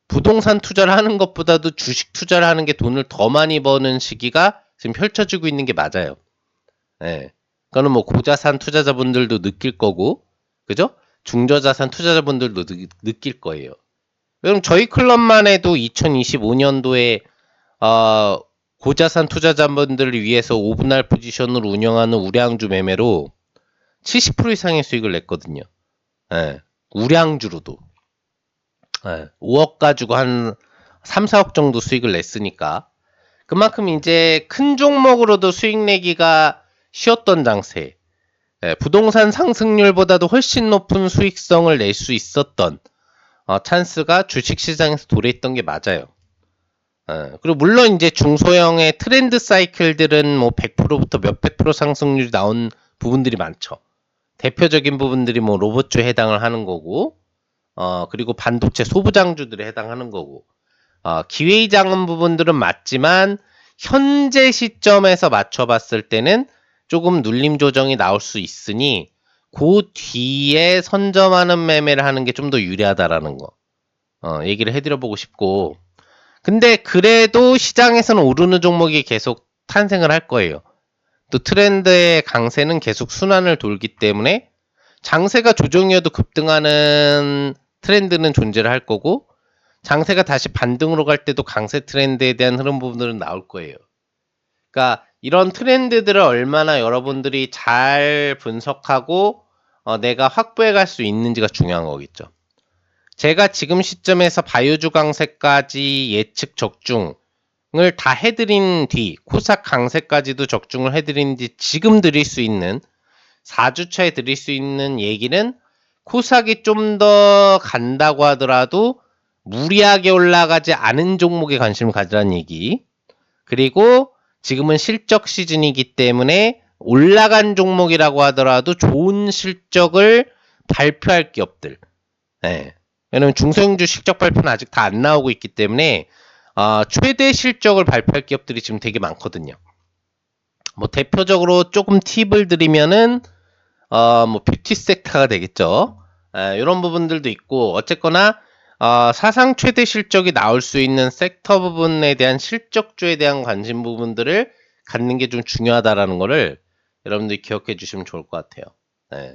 부동산 투자를 하는 것보다도 주식 투자를 하는 게 돈을 더 많이 버는 시기가 지금 펼쳐지고 있는 게 맞아요. 예. 그거는 뭐 고자산 투자자분들도 느낄 거고, 그죠? 중저자산 투자자분들도 느낄 거예요. 그럼 저희 클럽만 해도 2025년도에 고자산 투자자분들을 위해서 5분할 포지션으로 운영하는 우량주 매매로 70% 이상의 수익을 냈거든요. 예. 우량주로도. 예. 5억 가지고 한 3, 4억 정도 수익을 냈으니까 그만큼 이제 큰 종목으로도 수익 내기가 쉬웠던 장세. 예. 부동산 상승률보다도 훨씬 높은 수익성을 낼 수 있었던 찬스가 주식시장에서 도래했던 게 맞아요. 그리고 물론 이제 중소형의 트렌드 사이클들은 뭐 100%부터 몇백 프로 상승률이 나온 부분들이 많죠. 대표적인 부분들이 뭐 로봇주에 해당을 하는 거고, 그리고 반도체 소부장주들에 해당하는 거고, 기회이장은 부분들은 맞지만, 현재 시점에서 맞춰봤을 때는 조금 눌림 조정이 나올 수 있으니, 그 뒤에 선점하는 매매를 하는 게 좀 더 유리하다라는 거, 얘기를 해드려보고 싶고, 근데 그래도 시장에서는 오르는 종목이 계속 탄생을 할 거예요. 또 트렌드의 강세는 계속 순환을 돌기 때문에 장세가 조정이어도 급등하는 트렌드는 존재를 할 거고 장세가 다시 반등으로 갈 때도 강세 트렌드에 대한 흐름 부분들은 나올 거예요. 그러니까 이런 트렌드들을 얼마나 여러분들이 잘 분석하고 내가 확보해 갈 수 있는지가 중요한 거겠죠. 제가 지금 시점에서 바이오주 강세까지 예측 적중을 다 해드린 뒤 코삭 강세까지도 적중을 해드린 뒤 지금 드릴 수 있는 4주차에 드릴 수 있는 얘기는 코삭이 좀 더 간다고 하더라도 무리하게 올라가지 않은 종목에 관심을 가지라는 얘기. 그리고 지금은 실적 시즌이기 때문에 올라간 종목이라고 하더라도 좋은 실적을 발표할 기업들. 네. 왜냐면 중소형주 실적 발표는 아직 다 안 나오고 있기 때문에 최대 실적을 발표할 기업들이 지금 되게 많거든요. 뭐 대표적으로 조금 팁을 드리면은 뭐 뷰티 섹터가 되겠죠. 이런 부분들도 있고 어쨌거나 사상 최대 실적이 나올 수 있는 섹터 부분에 대한 실적주에 대한 관심 부분들을 갖는 게 좀 중요하다라는 거를 여러분들이 기억해 주시면 좋을 것 같아요. 네.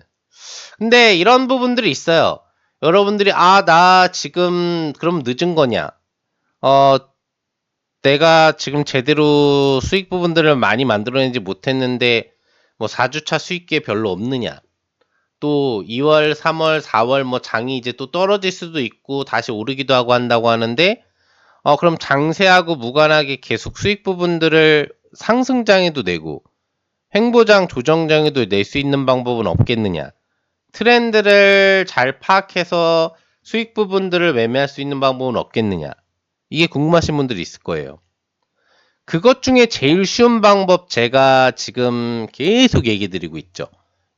근데 이런 부분들이 있어요. 여러분들이 나 지금 그럼 늦은 거냐? 내가 지금 제대로 수익 부분들을 많이 만들어내지 못했는데 뭐 4주차 수익기에 별로 없느냐? 또 2월, 3월, 4월 뭐 장이 이제 또 떨어질 수도 있고 다시 오르기도 하고 한다고 하는데 그럼 장세하고 무관하게 계속 수익 부분들을 상승장에도 내고 횡보장, 조정장에도 낼 수 있는 방법은 없겠느냐? 트렌드를 잘 파악해서 수익 부분들을 매매할 수 있는 방법은 없겠느냐? 이게 궁금하신 분들이 있을 거예요. 그것 중에 제일 쉬운 방법 제가 지금 계속 얘기 드리고 있죠.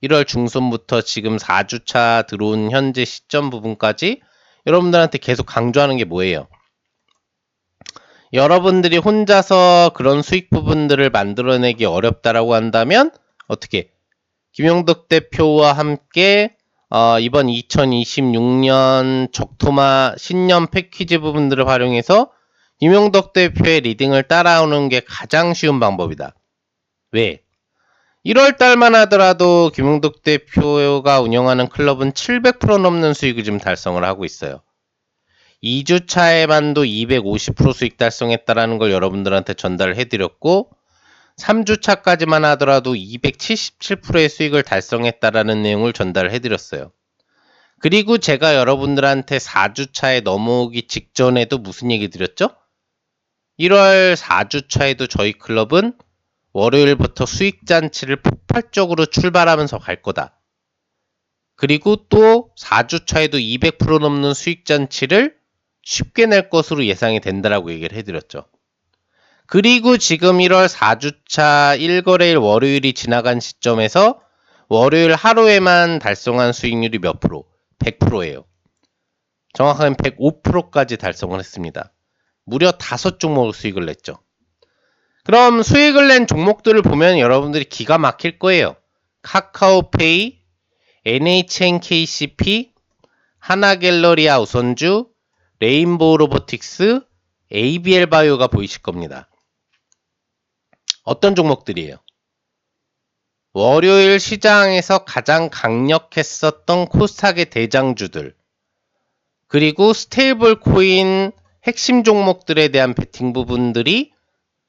1월 중순부터 지금 4주차 들어온 현재 시점 부분까지 여러분들한테 계속 강조하는 게 뭐예요? 여러분들이 혼자서 그런 수익 부분들을 만들어내기 어렵다라고 한다면 어떻게? 김용덕 대표와 함께 이번 2026년 적토마 신년 패키지 부분들을 활용해서 김용덕 대표의 리딩을 따라오는 게 가장 쉬운 방법이다. 왜? 1월 달만 하더라도 김용덕 대표가 운영하는 클럽은 700% 넘는 수익을 지금 달성을 하고 있어요. 2주차에만도 250% 수익 달성했다라는 걸 여러분들한테 전달을 해드렸고 3주차까지만 하더라도 277%의 수익을 달성했다라는 내용을 전달을 해드렸어요. 그리고 제가 여러분들한테 4주차에 넘어오기 직전에도 무슨 얘기 드렸죠? 1월 4주차에도 저희 클럽은 월요일부터 수익잔치를 폭발적으로 출발하면서 갈 거다. 그리고 또 4주차에도 200% 넘는 수익잔치를 쉽게 낼 것으로 예상이 된다라고 얘기를 해드렸죠. 그리고 지금 1월 4주차 1거래일 월요일이 지나간 시점에서 월요일 하루에만 달성한 수익률이 몇 프로? 100%예요. 정확하게 105%까지 달성을 했습니다. 무려 5종목을 수익을 냈죠. 그럼 수익을 낸 종목들을 보면 여러분들이 기가 막힐 거예요. 카카오페이, NHNKCP, 하나갤러리아 우선주, 레인보우 로보틱스, ABL바이오가 보이실 겁니다. 어떤 종목들이에요? 월요일 시장에서 가장 강력했었던 코스닥의 대장주들, 그리고 스테이블 코인 핵심 종목들에 대한 베팅 부분들이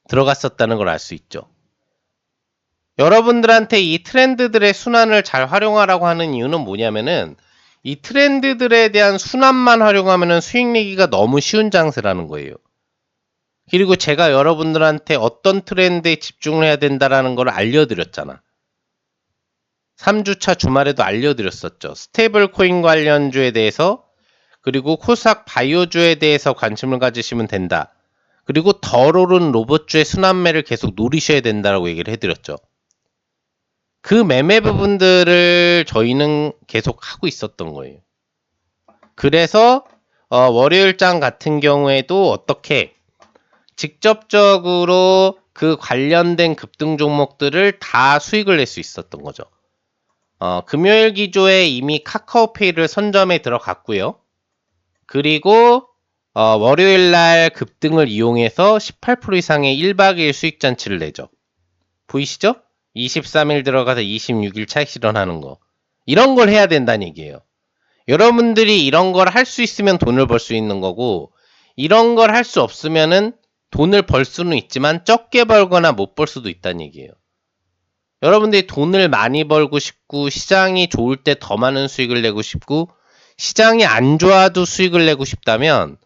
들어갔었다는 걸 알 수 있죠. 여러분들한테 이 트렌드들의 순환을 잘 활용하라고 하는 이유는 뭐냐면은 이 트렌드들에 대한 순환만 활용하면은 수익 내기가 너무 쉬운 장세라는 거예요. 그리고 제가 여러분들한테 어떤 트렌드에 집중을 해야 된다라는 걸 알려드렸잖아. 3주차 주말에도 알려드렸었죠. 스테이블 코인 관련주에 대해서, 그리고 코스닥 바이오주에 대해서 관심을 가지시면 된다. 그리고 덜 오른 로봇주의 순환매를 계속 노리셔야 된다라고 얘기를 해드렸죠. 그 매매 부분들을 저희는 계속 하고 있었던 거예요. 그래서 월요일장 같은 경우에도 어떻게 직접적으로 그 관련된 급등 종목들을 다 수익을 낼 수 있었던 거죠. 금요일 기조에 이미 카카오페이를 선점에 들어갔고요. 그리고 월요일날 급등을 이용해서 18% 이상의 1박 2일 수익 잔치를 내죠. 보이시죠? 23일 들어가서 26일 차익 실현하는 거. 이런 걸 해야 된다는 얘기예요. 여러분들이 이런 걸 할 수 있으면 돈을 벌 수 있는 거고, 이런 걸 할 수 없으면은 돈을 벌 수는 있지만 적게 벌거나 못 벌 수도 있다는 얘기예요. 여러분들이 돈을 많이 벌고 싶고, 시장이 좋을 때 더 많은 수익을 내고 싶고, 시장이 안 좋아도 수익을 내고 싶다면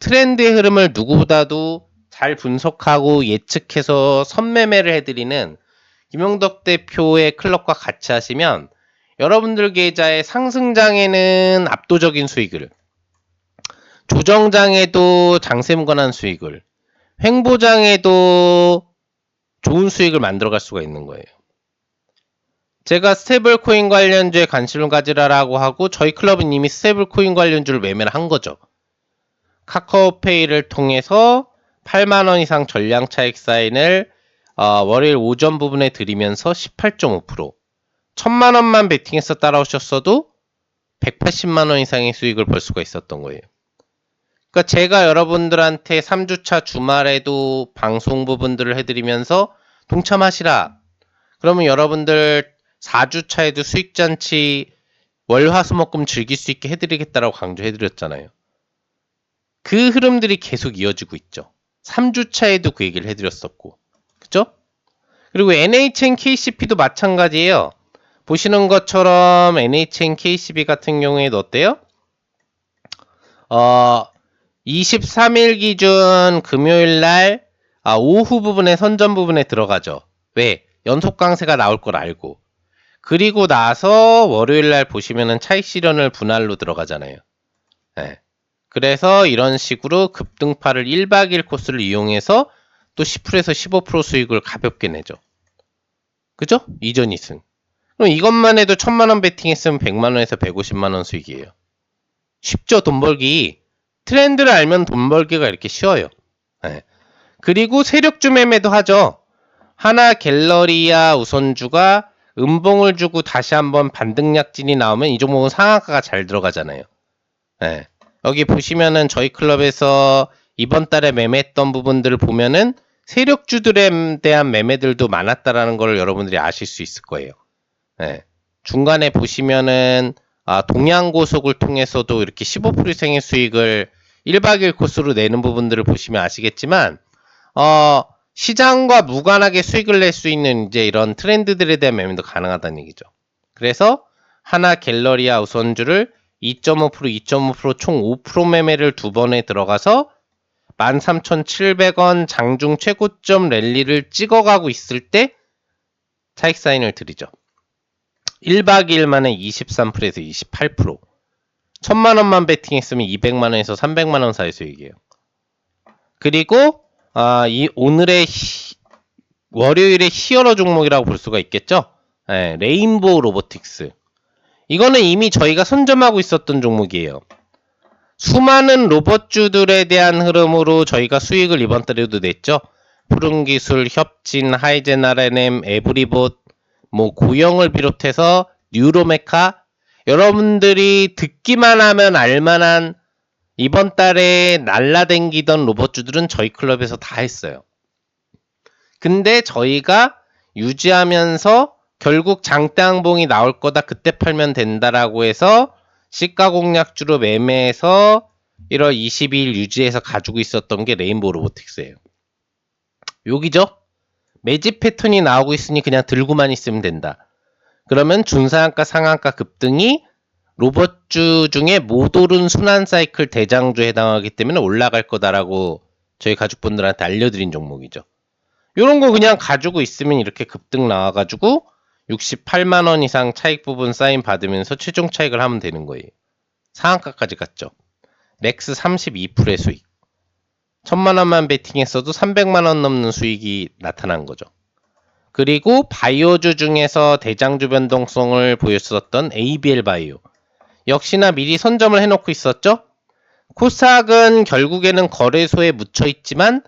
트렌드의 흐름을 누구보다도 잘 분석하고 예측해서 선매매를 해드리는 김용덕 대표의 클럽과 같이 하시면 여러분들 계좌의 상승장에는 압도적인 수익을, 조정장에도 장세무관한 수익을, 횡보장에도 좋은 수익을 만들어갈 수가 있는 거예요. 제가 스테이블 코인 관련주에 관심을 가지라라고 하고 저희 클럽은 이미 스테이블 코인 관련주를 매매를 한 거죠. 카카오페이를 통해서 8만원 이상 전량 차익 사인을 월요일 오전 부분에 드리면서 18.5%, 1000만원만 베팅해서 따라오셨어도 180만원 이상의 수익을 벌 수가 있었던 거예요. 그러니까 제가 여러분들한테 3주차 주말에도 방송 부분들을 해드리면서 동참하시라. 그러면 여러분들 4주차에도 수익잔치 월화수목금 즐길 수 있게 해드리겠다라고 강조해드렸잖아요. 그 흐름들이 계속 이어지고 있죠. 3주차에도 그 얘기를 해드렸었고, 그죠? 그리고 NHNKCP도 마찬가지예요. 보시는 것처럼 NHNKCP 같은 경우에도 어때요? 23일 기준 금요일날 오후 부분에 선전 부분에 들어가죠. 왜? 연속 강세가 나올 걸 알고. 그리고 나서 월요일날 보시면은 차익 실현을 분할로 들어가잖아요. 네. 그래서 이런 식으로 급등파를 1박 2일 코스를 이용해서 또 10%에서 15% 수익을 가볍게 내죠. 그죠? 이전 이승. 그럼 이것만 해도 1000만원 베팅했으면 100만원에서 150만원 수익이에요. 쉽죠? 돈 벌기. 트렌드를 알면 돈 벌기가 이렇게 쉬워요. 네. 그리고 세력주 매매도 하죠. 하나갤러리아 우선주가 음봉을 주고 다시 한번 반등약진이 나오면 이 종목은 상한가가 잘 들어가잖아요. 네. 여기 보시면은 저희 클럽에서 이번 달에 매매했던 부분들을 보면은 세력주들에 대한 매매들도 많았다라는 걸 여러분들이 아실 수 있을 거예요. 네. 중간에 보시면은 동양고속을 통해서도 이렇게 15% 이상의 수익을 1박 2일 코스로 내는 부분들을 보시면 아시겠지만 시장과 무관하게 수익을 낼 수 있는 이제 이런 트렌드들에 대한 매매도 가능하다는 얘기죠. 그래서 하나갤러리아 우선주를 2.5%, 2.5%, 총 5% 매매를 두 번에 들어가서 13,700원 장중 최고점 랠리를 찍어가고 있을 때 차익 사인을 드리죠. 1박 2일 만에 23%에서 28%. 1000만원만 베팅했으면 200만원에서 300만원 사이 수익이에요. 그리고 이 오늘의 월요일의 히어로 종목이라고 볼 수가 있겠죠. 네, 레인보우 로보틱스. 이거는 이미 저희가 선점하고 있었던 종목이에요. 수많은 로봇주들에 대한 흐름으로 저희가 수익을 이번 달에도 냈죠. 푸른기술, 협진, 하이젠 RNM, 에브리봇, 고영을 비롯해서 뉴로메카, 여러분들이 듣기만 하면 알만한 이번 달에 날라댕기던 로봇주들은 저희 클럽에서 다 했어요. 근데 저희가 유지하면서 결국 장대항봉이 나올 거다, 그때 팔면 된다라고 해서 시가 공략주로 매매해서 1월 22일 유지해서 가지고 있었던 게 레인보우 로보틱스예요. 여기죠? 매집 패턴이 나오고 있으니 그냥 들고만 있으면 된다. 그러면 중상한가 상한가 급등이 로봇주 중에 못 오른 순환 사이클 대장주에 해당하기 때문에 올라갈 거다라고 저희 가족분들한테 알려드린 종목이죠. 이런 거 그냥 가지고 있으면 이렇게 급등 나와가지고 68만원 이상 차익 부분 사인 받으면서 최종 차익을 하면 되는 거예요. 상한가까지 갔죠. 렉스 32%의 수익. 1000만원만 베팅했어도 300만원 넘는 수익이 나타난 거죠. 그리고 바이오주 중에서 대장주 변동성을 보였었던 ABL 바이오. 역시나 미리 선점을 해놓고 있었죠. 코스닥은 결국에는 거래소에 묻혀 있지만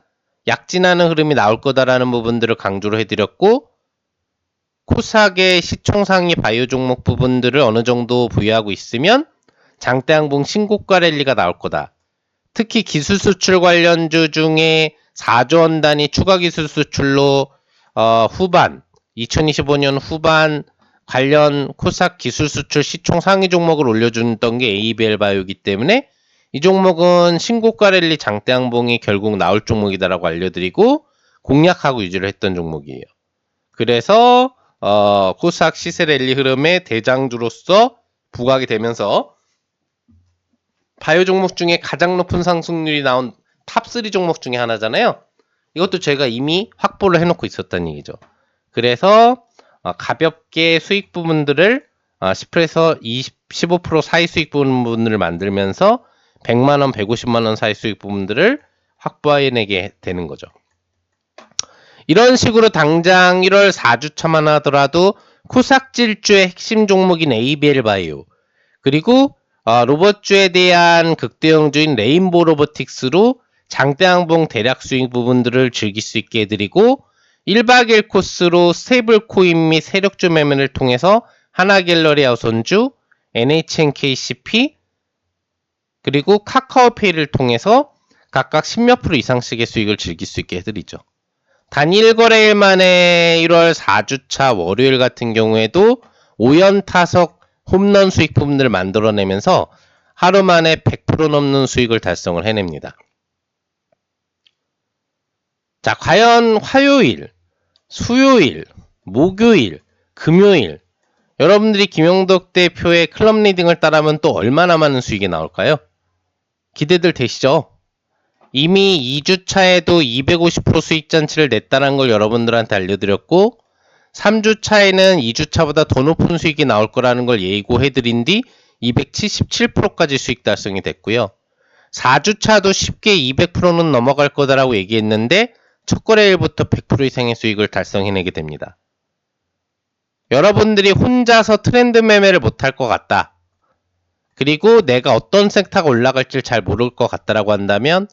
약진하는 흐름이 나올 거다라는 부분들을 강조를 해드렸고, 코스닥의 시총상위 바이오 종목 부분들을 어느 정도 부여하고 있으면 장대항봉 신고가 랠리가 나올 거다. 특히 기술 수출 관련주 중에 4조 원 단위 추가 기술 수출로 후반 2025년 후반 관련 코스닥 기술 수출 시총 상위 종목을 올려줬던 게 ABL 바이오이기 때문에 이 종목은 신고가 랠리 장대항봉이 결국 나올 종목이다라고 알려드리고 공략하고 유지를 했던 종목이에요. 그래서 코스닥 시세 랠리 흐름의 대장주로서 부각이 되면서 바이오 종목 중에 가장 높은 상승률이 나온 탑3 종목 중에 하나잖아요. 이것도 제가 이미 확보를 해놓고 있었다는 얘기죠. 그래서 가볍게 수익 부분들을 10%에서 15% 사이 수익 부분들을 만들면서 100만원, 150만원 사이 수익 부분들을 확보해내게 되는 거죠. 이런 식으로 당장 1월 4주차만 하더라도 코스닥 질주의 핵심 종목인 ABL 바이오, 그리고 로봇주에 대한 극대형주인 레인보우 로보틱스로 장대항봉 대략 수익 부분들을 즐길 수 있게 해드리고, 1박 2일 코스로 스테이블 코인 및 세력주 매매를 통해서 하나갤러리 아우손주, NHNKCP, 그리고 카카오페이를 통해서 각각 10몇 프로 이상씩의 수익을 즐길 수 있게 해드리죠. 단일 거래일 만에 1월 4주차 월요일 같은 경우에도 5연타석 홈런 수익 부분들을 만들어내면서 하루 만에 100% 넘는 수익을 달성을 해냅니다. 자, 과연 화요일, 수요일, 목요일, 금요일 여러분들이 김영덕 대표의 클럽 리딩을 따라하면 또 얼마나 많은 수익이 나올까요? 기대들 되시죠? 이미 2주차에도 250% 수익 잔치를 냈다는 걸 여러분들한테 알려드렸고, 3주차에는 2주차보다 더 높은 수익이 나올 거라는 걸 예고해드린 뒤 277%까지 수익 달성이 됐고요. 4주차도 쉽게 200%는 넘어갈 거다라고 얘기했는데 첫 거래일부터 100% 이상의 수익을 달성해내게 됩니다. 여러분들이 혼자서 트렌드 매매를 못할 것 같다, 그리고 내가 어떤 섹터가 올라갈지 잘 모를 것 같다라고 한다면,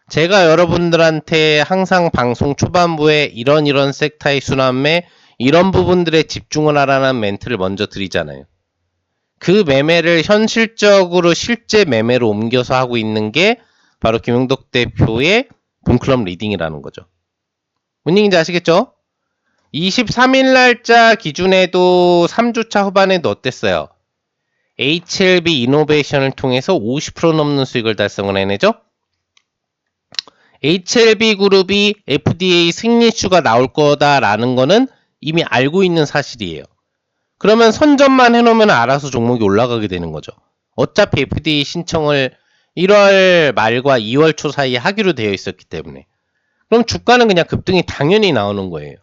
제가 여러분들한테 항상 방송 초반부에 이런 섹터의 순환매, 이런 부분들에 집중을 하라는 멘트를 먼저 드리잖아요. 그 매매를 현실적으로 실제 매매로 옮겨서 하고 있는 게 바로 김영덕 대표의 본클럽 리딩이라는 거죠. 뭔 얘기인지 아시겠죠? 23일 날짜 기준에도 3주차 후반에도 어땠어요? HLB 이노베이션을 통해서 50% 넘는 수익을 달성을 해내죠? HLB 그룹이 FDA 승인이슈가 나올 거다라는 거는 이미 알고 있는 사실이에요. 그러면 선점만 해놓으면 알아서 종목이 올라가게 되는 거죠. 어차피 FDA 신청을 1월 말과 2월 초 사이에 하기로 되어 있었기 때문에. 그럼 주가는 그냥 급등이 당연히 나오는 거예요.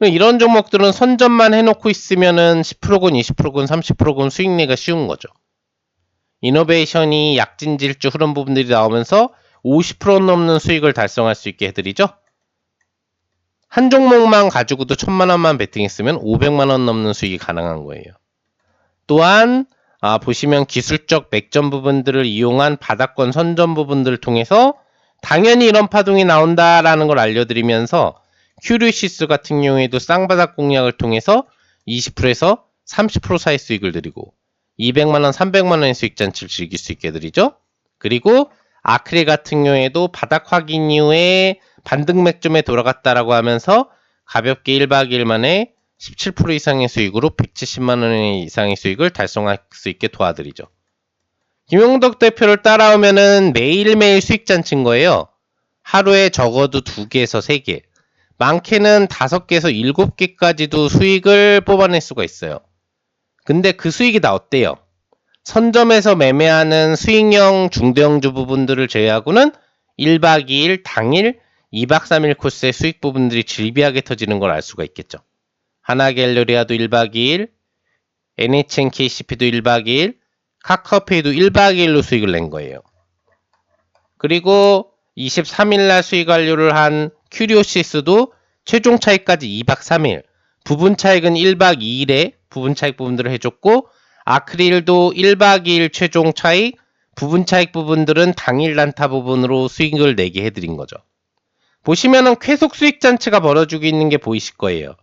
이런 종목들은 선점만 해놓고 있으면은 10%건 20%건 30%건 수익 내기가 쉬운 거죠. 이노베이션이 약진질주 흐름 부분들이 나오면서 50% 넘는 수익을 달성할 수 있게 해드리죠. 한 종목만 가지고도 1000만원만 베팅했으면 500만원 넘는 수익이 가능한 거예요. 또한 보시면 기술적 맥점 부분들을 이용한 바닥권 선점 부분들을 통해서 당연히 이런 파동이 나온다라는 걸 알려드리면서 큐리시스 같은 경우에도 쌍바닥 공략을 통해서 20%에서 30% 사이 수익을 드리고 200만원, 300만원의 수익 잔치를 즐길 수 있게 드리죠. 그리고 아크릴 같은 경우에도 바닥 확인 이후에 반등 맥점에 돌아갔다라고 하면서 가볍게 1박 2일 만에 17% 이상의 수익으로 170만원 이상의 수익을 달성할 수 있게 도와드리죠. 김용덕 대표를 따라오면은 매일매일 수익 잔치인 거예요. 하루에 적어도 2개에서 3개, 많게는 5개에서 7개까지도 수익을 뽑아낼 수가 있어요. 근데 그 수익이 다 어때요? 선점에서 매매하는 수익형 중대형 주부분들을 제외하고는 1박 2일 당일 2박 3일 코스의 수익 부분들이 질비하게 터지는 걸 알 수가 있겠죠. 하나갤러리아도 1박 2일, NHNKCP도 1박 2일, 카카오페이도 1박 2일로 수익을 낸 거예요. 그리고 23일날 수익 완료를 한 큐리오시스도 최종 차익까지 2박 3일, 부분 차익은 1박 2일에 부분 차익 부분들을 해줬고, 아크릴도 1박 2일 최종 차익, 부분 차익 부분들은 당일 단타 부분으로 수익을 내게 해드린 거죠. 보시면은 계속 수익 잔치가 벌어지고 있는 게 보이실 거예요.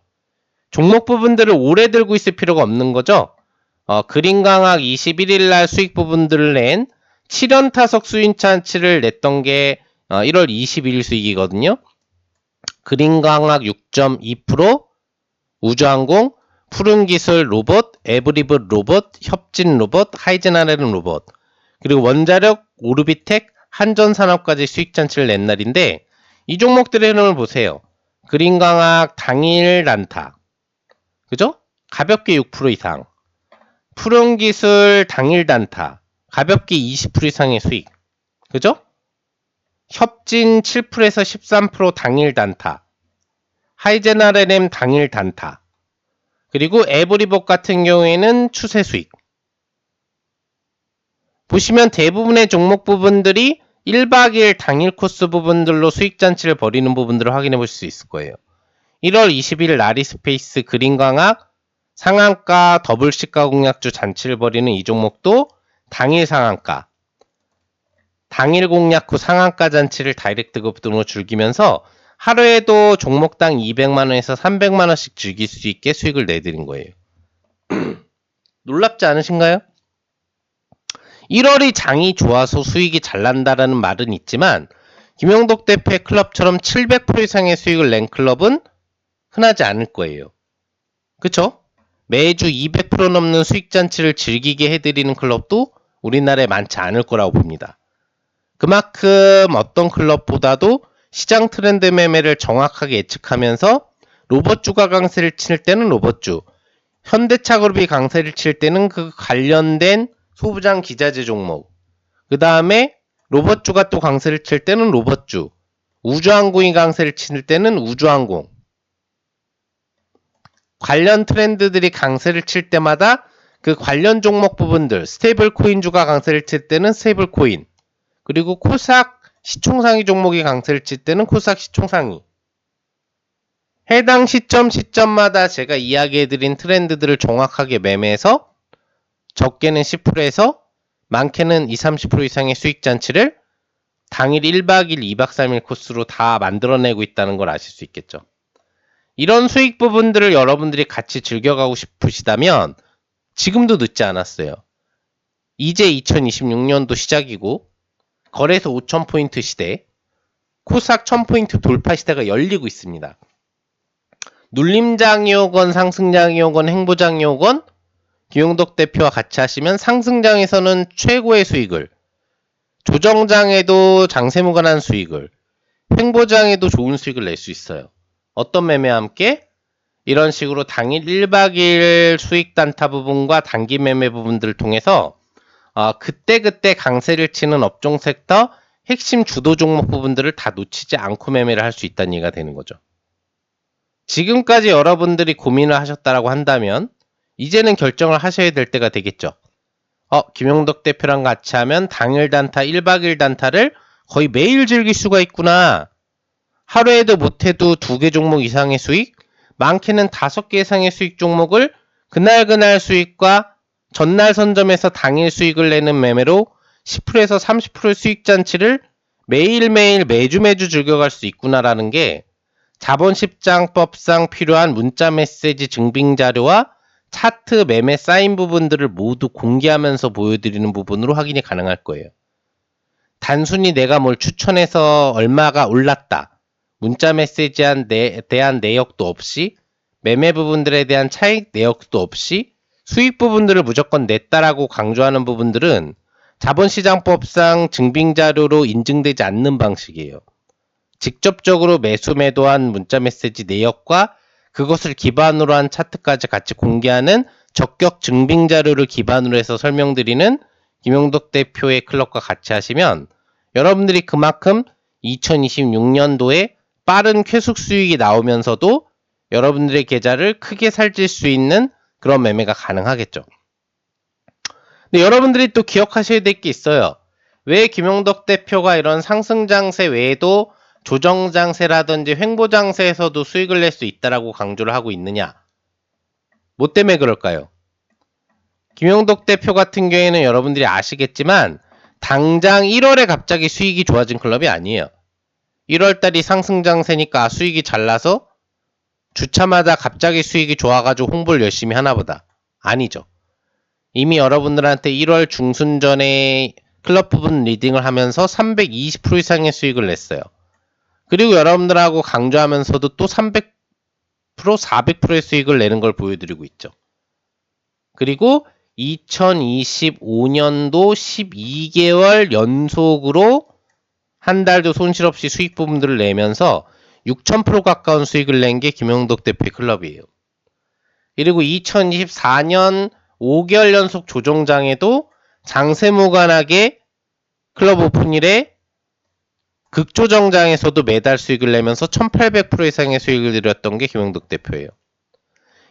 종목 부분들을 오래 들고 있을 필요가 없는 거죠. 그린강학 21일날 수익 부분들을 낸 7연타석 수익 잔치를 냈던 게 1월 21일 수익이거든요. 그린강학 6.2%, 우주항공, 푸른기술 로봇, 에브리브 로봇, 협진 로봇, 하이젠아레는 로봇, 그리고 원자력, 오르비텍, 한전산업까지 수익잔치를 낸 날인데 이 종목들의 흐름을 보세요. 그린강학 당일 단타, 그죠? 가볍게 6% 이상, 푸른기술 당일 단타, 가볍게 20% 이상의 수익, 그죠? 협진 7%에서 13% 당일 단타, 하이젠아레는 당일 단타, 그리고 에브리봇 같은 경우에는 추세 수익. 보시면 대부분의 종목 부분들이 1박 2일 당일 코스 부분들로 수익 잔치를 벌이는 부분들을 확인해 볼 수 있을 거예요. 1월 20일 라리스페이스 그린광학 상한가 더블 시가 공략주 잔치를 벌이는 이 종목도 당일 상한가, 당일 공략 후 상한가 잔치를 다이렉트 급 등으로 즐기면서 하루에도 종목당 200만원에서 300만원씩 즐길 수 있게 수익을 내드린 거예요. 놀랍지 않으신가요? 1월이 장이 좋아서 수익이 잘 난다라는 말은 있지만 김용덕 대표의 클럽처럼 700% 이상의 수익을 낸 클럽은 흔하지 않을 거예요. 그쵸? 매주 200% 넘는 수익 잔치를 즐기게 해드리는 클럽도 우리나라에 많지 않을 거라고 봅니다. 그만큼 어떤 클럽보다도 시장 트렌드 매매를 정확하게 예측하면서 로봇주가 강세를 칠 때는 로봇주, 현대차그룹이 강세를 칠 때는 그 관련된 소부장 기자재 종목, 그 다음에 로봇주가 또 강세를 칠 때는 로봇주, 우주항공이 강세를 칠 때는 우주항공, 관련 트렌드들이 강세를 칠 때마다 그 관련 종목 부분들, 스테이블 코인주가 강세를 칠 때는 스테이블 코인, 그리고 코스닥 시총상위 종목이 강세를 칠 때는 코스닥 시총상위, 해당 시점마다 제가 이야기해드린 트렌드들을 정확하게 매매해서 적게는 10%에서 많게는 20, 30% 이상의 수익 잔치를 당일 1박 2일, 2박 3일 코스로 다 만들어내고 있다는 걸 아실 수 있겠죠. 이런 수익 부분들을 여러분들이 같이 즐겨가고 싶으시다면 지금도 늦지 않았어요. 이제 2026년도 시작이고 거래소 5,000포인트 시대, 코스닥 1,000포인트 돌파 시대가 열리고 있습니다. 눌림장이 오건 상승장이 오건 행보장이 오건 김용덕 대표와 같이 하시면 상승장에서는 최고의 수익을, 조정장에도 장세무관한 수익을, 횡보장에도 좋은 수익을 낼 수 있어요. 어떤 매매와 함께? 이런 식으로 당일 1박 2일 수익 단타 부분과 단기 매매 부분들을 통해서 그때그때 강세를 치는 업종 섹터 핵심 주도 종목 부분들을 다 놓치지 않고 매매를 할 수 있다는 얘기가 되는 거죠. 지금까지 여러분들이 고민을 하셨다라고 한다면 이제는 결정을 하셔야 될 때가 되겠죠. 김용덕 대표랑 같이 하면 당일 단타 1박 2일 단타를 거의 매일 즐길 수가 있구나. 하루에도 못해도 2개 종목 이상의 수익, 많게는 5개 이상의 수익 종목을 그날 수익과 전날 선점에서 당일 수익을 내는 매매로 10%에서 30% 수익 잔치를 매일매일 매주 즐겨갈 수 있구나라는 게 자본시장법상 필요한 문자 메시지 증빙 자료와 차트 매매 사인 부분들을 모두 공개하면서 보여드리는 부분으로 확인이 가능할 거예요. 단순히 내가 뭘 추천해서 얼마가 올랐다. 문자 메시지에 대한 내역도 없이 매매 부분들에 대한 차익 내역도 없이 수익 부분들을 무조건 냈다라고 강조하는 부분들은 자본시장법상 증빙자료로 인증되지 않는 방식이에요. 직접적으로 매수 매도한 문자 메시지 내역과 그것을 기반으로 한 차트까지 같이 공개하는 적격 증빙자료를 기반으로 해서 설명드리는 김용덕 대표의 클럽과 같이 하시면 여러분들이 그만큼 2026년도에 빠른 쾌속 수익이 나오면서도 여러분들의 계좌를 크게 살릴 수 있는 그런 매매가 가능하겠죠. 근데 여러분들이 또 기억하셔야 될 게 있어요. 왜 김용덕 대표가 이런 상승장세 외에도 조정장세라든지 횡보장세에서도 수익을 낼 수 있다라고 강조를 하고 있느냐? 뭐 때문에 그럴까요? 김용덕 대표 같은 경우에는 여러분들이 아시겠지만 당장 1월에 갑자기 수익이 좋아진 클럽이 아니에요. 1월달이 상승장세니까 수익이 잘 나서 주차마다 갑자기 수익이 좋아가지고 홍보를 열심히 하나보다. 아니죠. 이미 여러분들한테 1월 중순 전에 클럽 부분 리딩을 하면서 320% 이상의 수익을 냈어요. 그리고 여러분들하고 강조하면서도 또 300%, 400%의 수익을 내는 걸 보여드리고 있죠. 그리고 2025년도 12개월 연속으로 한 달도 손실 없이 수익 부분들을 내면서 6000% 가까운 수익을 낸 게 김용덕 대표의 클럽이에요. 그리고 2024년 5개월 연속 조정장에도 장세 무관하게 클럽 오픈일에 극조정장에서도 매달 수익을 내면서 1800% 이상의 수익을 드렸던 게 김용덕 대표예요.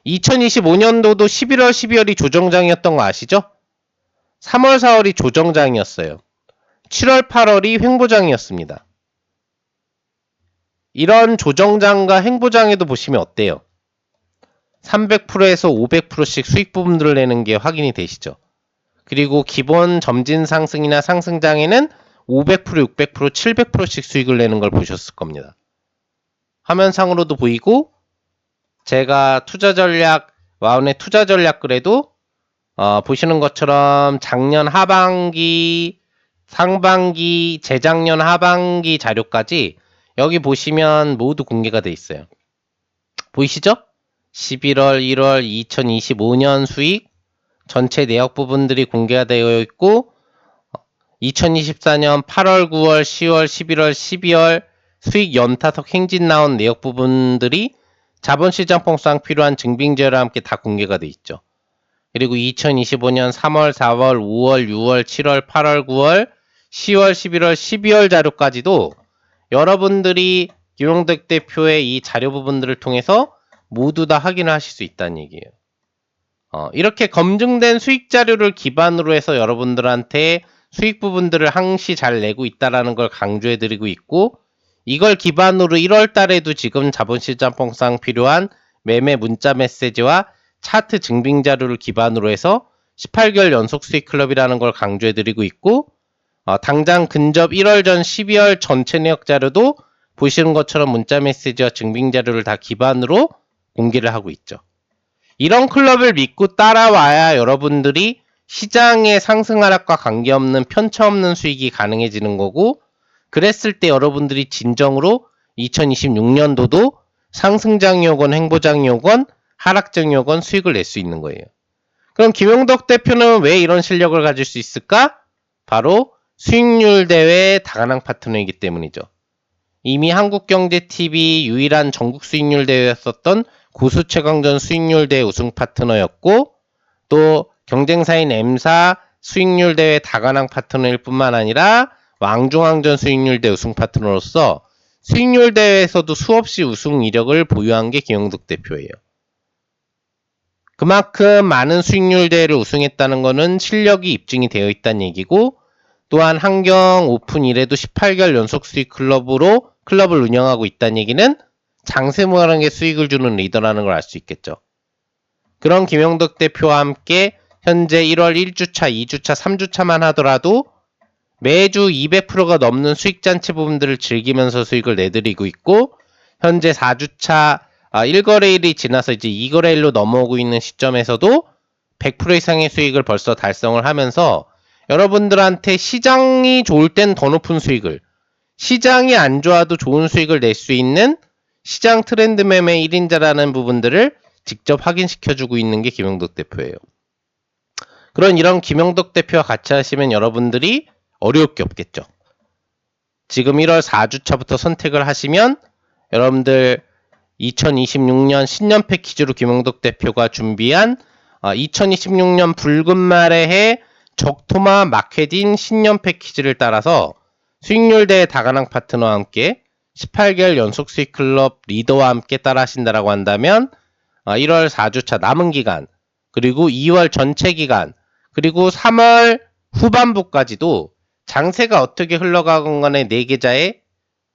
2025년도도 11월, 12월이 조정장이었던 거 아시죠? 3월, 4월이 조정장이었어요. 7월, 8월이 횡보장이었습니다. 이런 조정장과 횡보장에도 보시면 어때요? 300%에서 500%씩 수익 부분들을 내는 게 확인이 되시죠? 그리고 기본 점진 상승이나 상승장에는 500%, 600%, 700%씩 수익을 내는 걸 보셨을 겁니다. 화면상으로도 보이고 제가 투자전략, 와운의 투자전략 글에도 보시는 것처럼 작년 하반기, 상반기, 재작년 하반기 자료까지 여기 보시면 모두 공개가 돼 있어요. 보이시죠? 11월, 1월 2025년 수익 전체 내역 부분들이 공개가 되어 있고 2024년 8월, 9월, 10월, 11월, 12월 수익 연타석 행진 나온 내역 부분들이 자본시장법상 필요한 증빙자료와 함께 다 공개가 돼 있죠. 그리고 2025년 3월, 4월, 5월, 6월, 7월, 8월, 9월, 10월, 11월, 12월 자료까지도 여러분들이 김용덕 대표의 이 자료 부분들을 통해서 모두 다 확인을 하실 수 있다는 얘기예요. 이렇게 검증된 수익 자료를 기반으로 해서 여러분들한테 수익 부분들을 항시 잘 내고 있다는 걸 강조해 드리고 있고 이걸 기반으로 1월 달에도 지금 자본시장법상 필요한 매매 문자 메시지와 차트 증빙 자료를 기반으로 해서 18개월 연속 수익 클럽이라는 걸 강조해 드리고 있고 당장 근접 1월 전 12월 전체 내역 자료도 보시는 것처럼 문자 메시지와 증빙 자료를 다 기반으로 공개를 하고 있죠. 이런 클럽을 믿고 따라와야 여러분들이 시장의 상승 하락과 관계없는 편차 없는 수익이 가능해지는 거고 그랬을 때 여러분들이 진정으로 2026년도도 상승장이오건 횡보장이오건 하락장이오건 수익을 낼 수 있는 거예요. 그럼 김용덕 대표는 왜 이런 실력을 가질 수 있을까? 바로 수익률 대회 다가낭 파트너이기 때문이죠. 이미 한국경제TV 유일한 전국 수익률 대회였었던 고수 최강전 수익률 대회 우승 파트너였고 또 경쟁사인 M사 수익률 대회 다가낭 파트너일 뿐만 아니라 왕중왕전 수익률 대회 우승 파트너로서 수익률 대회에서도 수없이 우승 이력을 보유한 게 김용덕 대표예요. 그만큼 많은 수익률 대회를 우승했다는 것은 실력이 입증이 되어 있다는 얘기고 또한 한경 오픈 이래도 18개월 연속 수익 클럽을 운영하고 있다는 얘기는 장세 무한하게 수익을 주는 리더라는 걸 알 수 있겠죠. 그런 김용덕 대표와 함께 현재 1월 1주차, 2주차, 3주차만 하더라도 매주 200%가 넘는 수익잔치 부분들을 즐기면서 수익을 내드리고 있고, 현재 4주차 1거래일이 지나서 이제 2거래일로 넘어오고 있는 시점에서도 100% 이상의 수익을 벌써 달성을 하면서 여러분들한테 시장이 좋을 땐 더 높은 수익을, 시장이 안 좋아도 좋은 수익을 낼 수 있는 시장 트렌드 매매 1인자라는 부분들을 직접 확인시켜주고 있는 게 김영덕 대표예요. 이런 김영덕 대표와 같이 하시면 여러분들이 어려울 게 없겠죠. 지금 1월 4주차부터 선택을 하시면 여러분들 2026년 신년 패키지로 김영덕 대표가 준비한 2026년 붉은 말의 해 적토마 마케딘 신년 패키지를 따라서 수익률 대 다가낭 파트너와 함께 18개월 연속 수익 클럽 리더와 함께 따라 하신다라고 한다면 1월 4주차 남은 기간, 그리고 2월 전체 기간, 그리고 3월 후반부까지도 장세가 어떻게 흘러가건 간에 4계좌에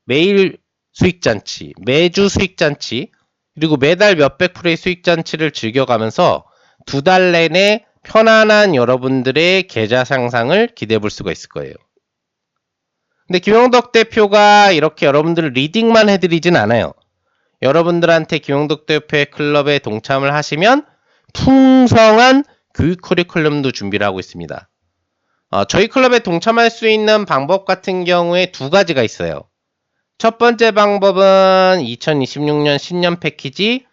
매일 수익잔치, 매주 수익잔치, 그리고 매달 몇백 프로의 수익잔치를 즐겨가면서 2달 내내 편안한 여러분들의 계좌 상상을 기대해 볼 수가 있을 거예요. 근데 김영덕 대표가 이렇게 여러분들을 리딩만 해드리진 않아요. 여러분들한테 김영덕 대표의 클럽에 동참을 하시면 풍성한 교육 커리큘럼도 준비를 하고 있습니다. 저희 클럽에 동참할 수 있는 방법 같은 경우에 2가지가 있어요. 첫 번째 방법은 2026년 신년 패키지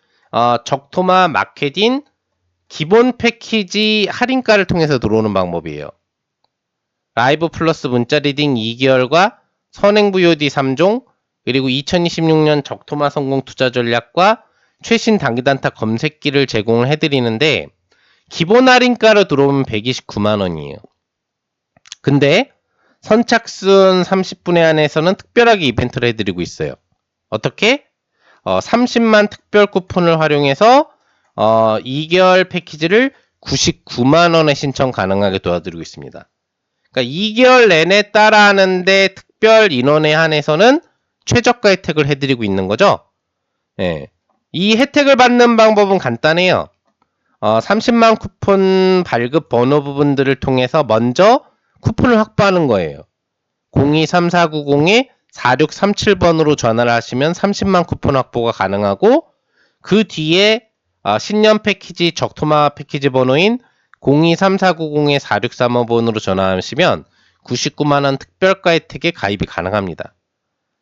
적토마 마케딘 기본 패키지 할인가를 통해서 들어오는 방법이에요. 라이브 플러스 문자 리딩 2개월과 선행 VOD 3종, 그리고 2026년 적토마 성공 투자 전략과 최신 단기단타 검색기를 제공을 해드리는데 기본 할인가로 들어오면 129만원이에요. 근데 선착순 30분에 한해서는 특별하게 이벤트를 해드리고 있어요. 어떻게? 30만 특별 쿠폰을 활용해서 2개월 패키지를 99만원에 신청 가능하게 도와드리고 있습니다. 그러니까 2개월 내내 따라하는데 특별 인원에 한해서는 최저가 혜택을 해드리고 있는 거죠. 네. 이 혜택을 받는 방법은 간단해요. 30만 쿠폰 발급 번호 부분들을 통해서 먼저 쿠폰을 확보하는 거예요. 023490-4637번으로 전화를 하시면 30만 쿠폰 확보가 가능하고, 그 뒤에 신년 패키지 적토마 패키지 번호인 023490-4635번으로 전화하시면 99만원 특별가 혜택에 가입이 가능합니다.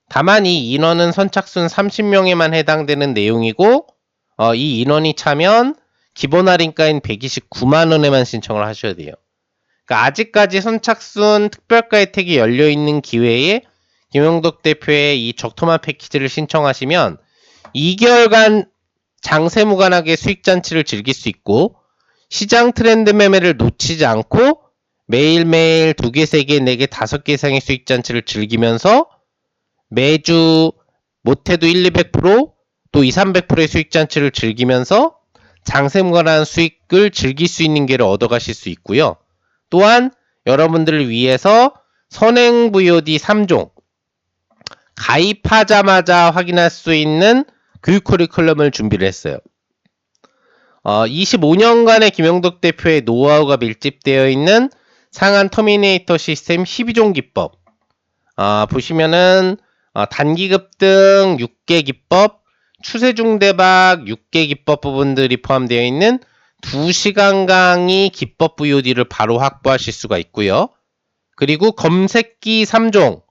다만 이 인원은 선착순 30명에만 해당되는 내용이고, 이 인원이 차면 기본 할인가인 129만원에만 신청을 하셔야 돼요. 그러니까 아직까지 선착순 특별가 혜택이 열려있는 기회에 김영덕 대표의 이 적토마 패키지를 신청하시면 2개월간 장세 무관하게 수익잔치를 즐길 수 있고, 시장 트렌드 매매를 놓치지 않고 매일매일 2개, 3개, 4개, 5개 이상의 수익잔치를 즐기면서 매주 못해도 1, 200%, 또 2, 300%의 수익잔치를 즐기면서 장세 무관한 수익을 즐길 수 있는 기회를 얻어가실 수 있고요. 또한 여러분들을 위해서 선행 VOD 3종, 가입하자마자 확인할 수 있는 교육 커리큘럼을 준비를 했어요. 25년간의 김영덕 대표의 노하우가 밀집되어 있는 상한 터미네이터 시스템 12종 기법, 보시면은 단기 급등 6개 기법, 추세 중대박 6개 기법 부분들이 포함되어 있는 2시간 강의 기법 VOD를 바로 확보하실 수가 있고요. 그리고 검색기 3종,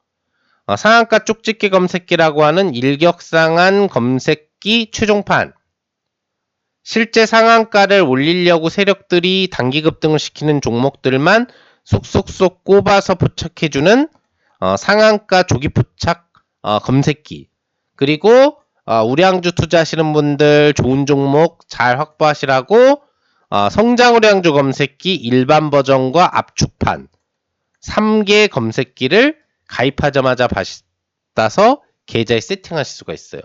상한가 쪽집게 검색기라고 하는 일격상한 검색기 최종판, 실제 상한가를 올리려고 세력들이 단기 급등을 시키는 종목들만 쏙쏙쏙 꼽아서 포착해주는 상한가 조기 포착 검색기, 그리고 우량주 투자하시는 분들 좋은 종목 잘 확보하시라고 성장 우량주 검색기 일반 버전과 압축판 3개 검색기를 가입하자마자 받아서 계좌에 세팅하실 수가 있어요.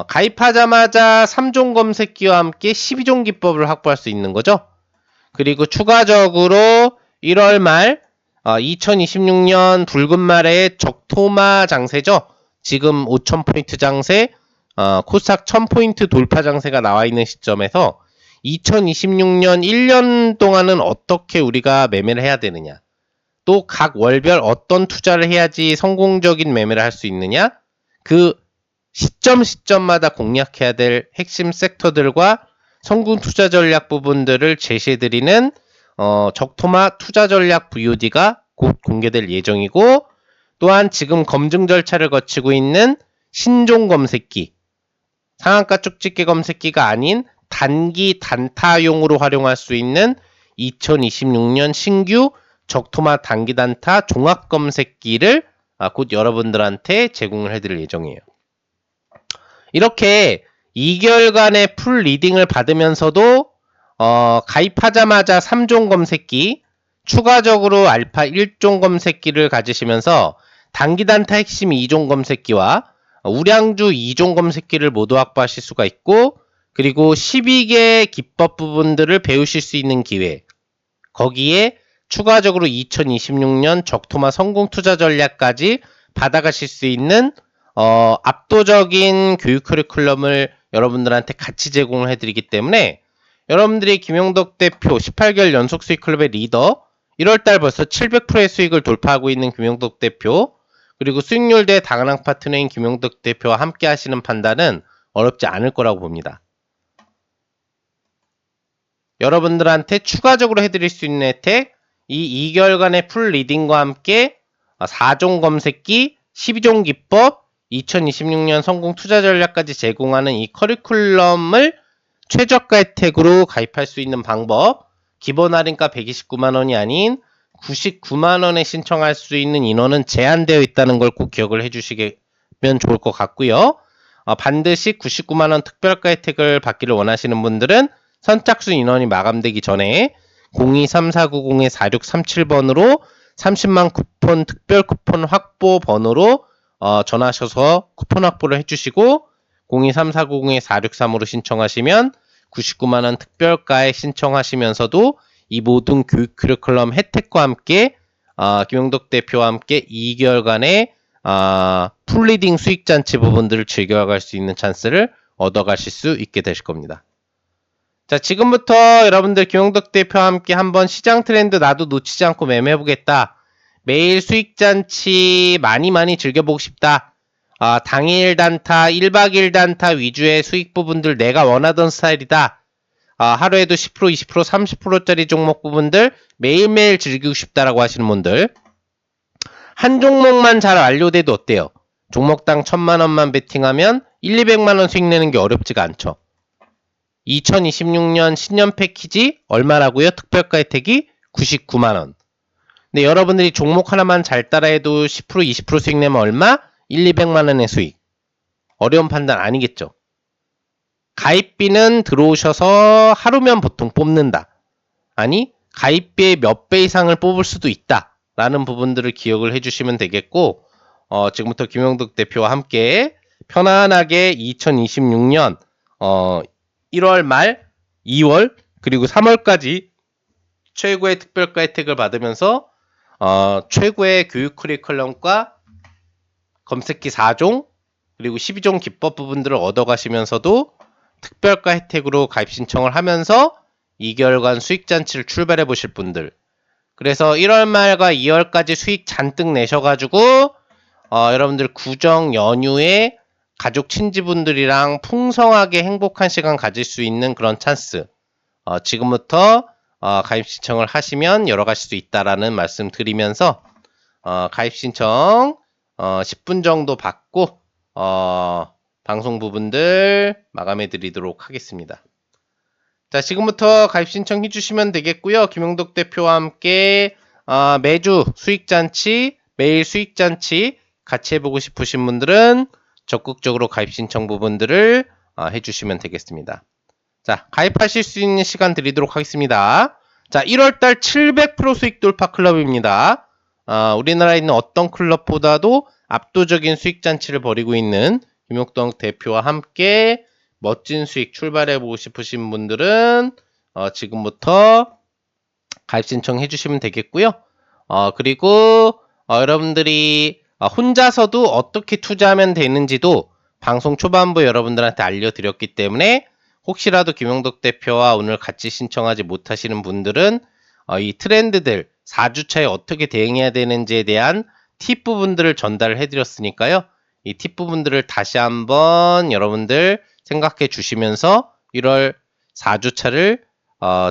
가입하자마자 3종 검색기와 함께 12종 기법을 확보할 수 있는 거죠. 그리고 추가적으로 1월 말 2026년 붉은 말의 적토마 장세죠. 지금 5,000포인트 장세, 코스닥 1,000포인트 돌파 장세가 나와 있는 시점에서 2026년 1년 동안은 어떻게 우리가 매매를 해야 되느냐, 또 각 월별 어떤 투자를 해야지 성공적인 매매를 할 수 있느냐, 그 시점마다 공략해야 될 핵심 섹터들과 성공 투자 전략 부분들을 제시해드리는 적토마 투자 전략 VOD가 곧 공개될 예정이고, 또한 지금 검증 절차를 거치고 있는 신종 검색기, 상한가 쪽집게 검색기가 아닌 단기 단타용으로 활용할 수 있는 2026년 신규 적토마 단기 단타 종합 검색기를 곧 여러분들한테 제공을 해드릴 예정이에요. 이렇게 2개월간의 풀 리딩을 받으면서도 가입하자마자 3종 검색기, 추가적으로 알파 1종 검색기를 가지시면서 단기 단타 핵심 2종 검색기와 우량주 2종 검색기를 모두 확보하실 수가 있고, 그리고 12개 기법 부분들을 배우실 수 있는 기회, 거기에 추가적으로 2026년 적토마 성공 투자 전략까지 받아가실 수 있는 압도적인 교육 커리큘럼을 여러분들한테 같이 제공을 해드리기 때문에, 여러분들이 김용덕 대표 18개월 연속 수익 클럽의 리더, 1월달 벌써 700%의 수익을 돌파하고 있는 김용덕 대표, 그리고 수익률 대 다가랑 파트너인 김용덕 대표와 함께 하시는 판단은 어렵지 않을 거라고 봅니다. 여러분들한테 추가적으로 해드릴 수 있는 혜택, 이 2개월간의 풀 리딩과 함께 4종 검색기, 12종 기법, 2026년 성공 투자 전략까지 제공하는 이 커리큘럼을 최저가 혜택으로 가입할 수 있는 방법, 기본 할인가 129만원이 아닌 99만원에 신청할 수 있는 인원은 제한되어 있다는 걸 꼭 기억을 해주시면 좋을 것 같고요. 반드시 99만원 특별가 혜택을 받기를 원하시는 분들은 선착순 인원이 마감되기 전에 023490-4637번으로 30만 쿠폰 특별 쿠폰 확보 번호로 전화하셔서 쿠폰 확보를 해주시고, 023490-4635로 신청하시면 99만원 특별가에 신청하시면서도 이 모든 교육 커리큘럼 혜택과 함께 김용덕 대표와 함께 2개월간의 풀리딩 수익잔치 부분들을 즐겨갈 수 있는 찬스를 얻어가실 수 있게 되실 겁니다. 자, 지금부터 여러분들 김용덕 대표와 함께 한번 시장 트렌드 나도 놓치지 않고 매매해보겠다, 매일 수익잔치 많이 즐겨보고 싶다, 당일 단타, 1박 2일 단타 위주의 수익 부분들 내가 원하던 스타일이다, 하루에도 10%, 20%, 30%짜리 종목 부분들 매일매일 즐기고 싶다라고 하시는 분들, 한 종목만 잘 완료돼도 어때요? 종목당 1000만원만 베팅하면 1, 200만원 수익 내는 게 어렵지가 않죠. 2026년 신년 패키지 얼마라고요? 특별가 혜택이 99만원. 근데 여러분들이 종목 하나만 잘 따라해도 10%, 20% 수익 내면 얼마? 1, 200만원의 수익. 어려운 판단 아니겠죠. 가입비는 들어오셔서 하루면 보통 뽑는다, 아니 가입비의 몇 배 이상을 뽑을 수도 있다 라는 부분들을 기억을 해주시면 되겠고, 지금부터 김용덕 대표와 함께 편안하게 2026년 1월 말, 2월 그리고 3월까지 최고의 특별가 혜택을 받으면서 최고의 교육 커리큘럼과 검색기 4종 그리고 12종 기법 부분들을 얻어가시면서도 특별가 혜택으로 가입 신청을 하면서 2개월간 수익잔치를 출발해 보실 분들, 그래서 1월 말과 2월까지 수익 잔뜩 내셔가지고 여러분들 구정 연휴에 가족 친지분들이랑 풍성하게 행복한 시간 가질 수 있는 그런 찬스, 지금부터 가입 신청을 하시면 열어가실 수 있다라는 말씀 드리면서 가입 신청 10분 정도 받고 방송 부분들 마감해 드리도록 하겠습니다. 자, 지금부터 가입 신청해 주시면 되겠고요. 김용덕 대표와 함께 매주 수익잔치, 매일 수익잔치 같이 해보고 싶으신 분들은 적극적으로 가입 신청 부분들을 해주시면 되겠습니다. 자, 가입하실 수 있는 시간 드리도록 하겠습니다. 자, 1월달 700% 수익 돌파 클럽입니다. 우리나라에 있는 어떤 클럽보다도 압도적인 수익잔치를 벌이고 있는 김용덕 대표와 함께 멋진 수익 출발해보고 싶으신 분들은 지금부터 가입 신청해 주시면 되겠고요. 그리고 여러분들이 혼자서도 어떻게 투자하면 되는지도 방송 초반부에 여러분들한테 알려드렸기 때문에, 혹시라도 김용덕 대표와 오늘 같이 신청하지 못하시는 분들은 이 트렌드들, 4주차에 어떻게 대응해야 되는지에 대한 팁 부분들을 전달을 해드렸으니까요. 이 팁 부분들을 다시 한번 여러분들 생각해 주시면서 1월 4주차를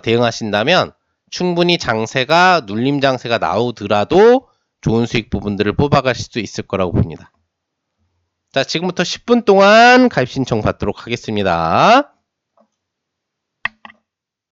대응하신다면 충분히 장세가 눌림 장세가 나오더라도 좋은 수익 부분들을 뽑아가실 수 있을 거라고 봅니다. 자, 지금부터 10분 동안 가입 신청 받도록 하겠습니다.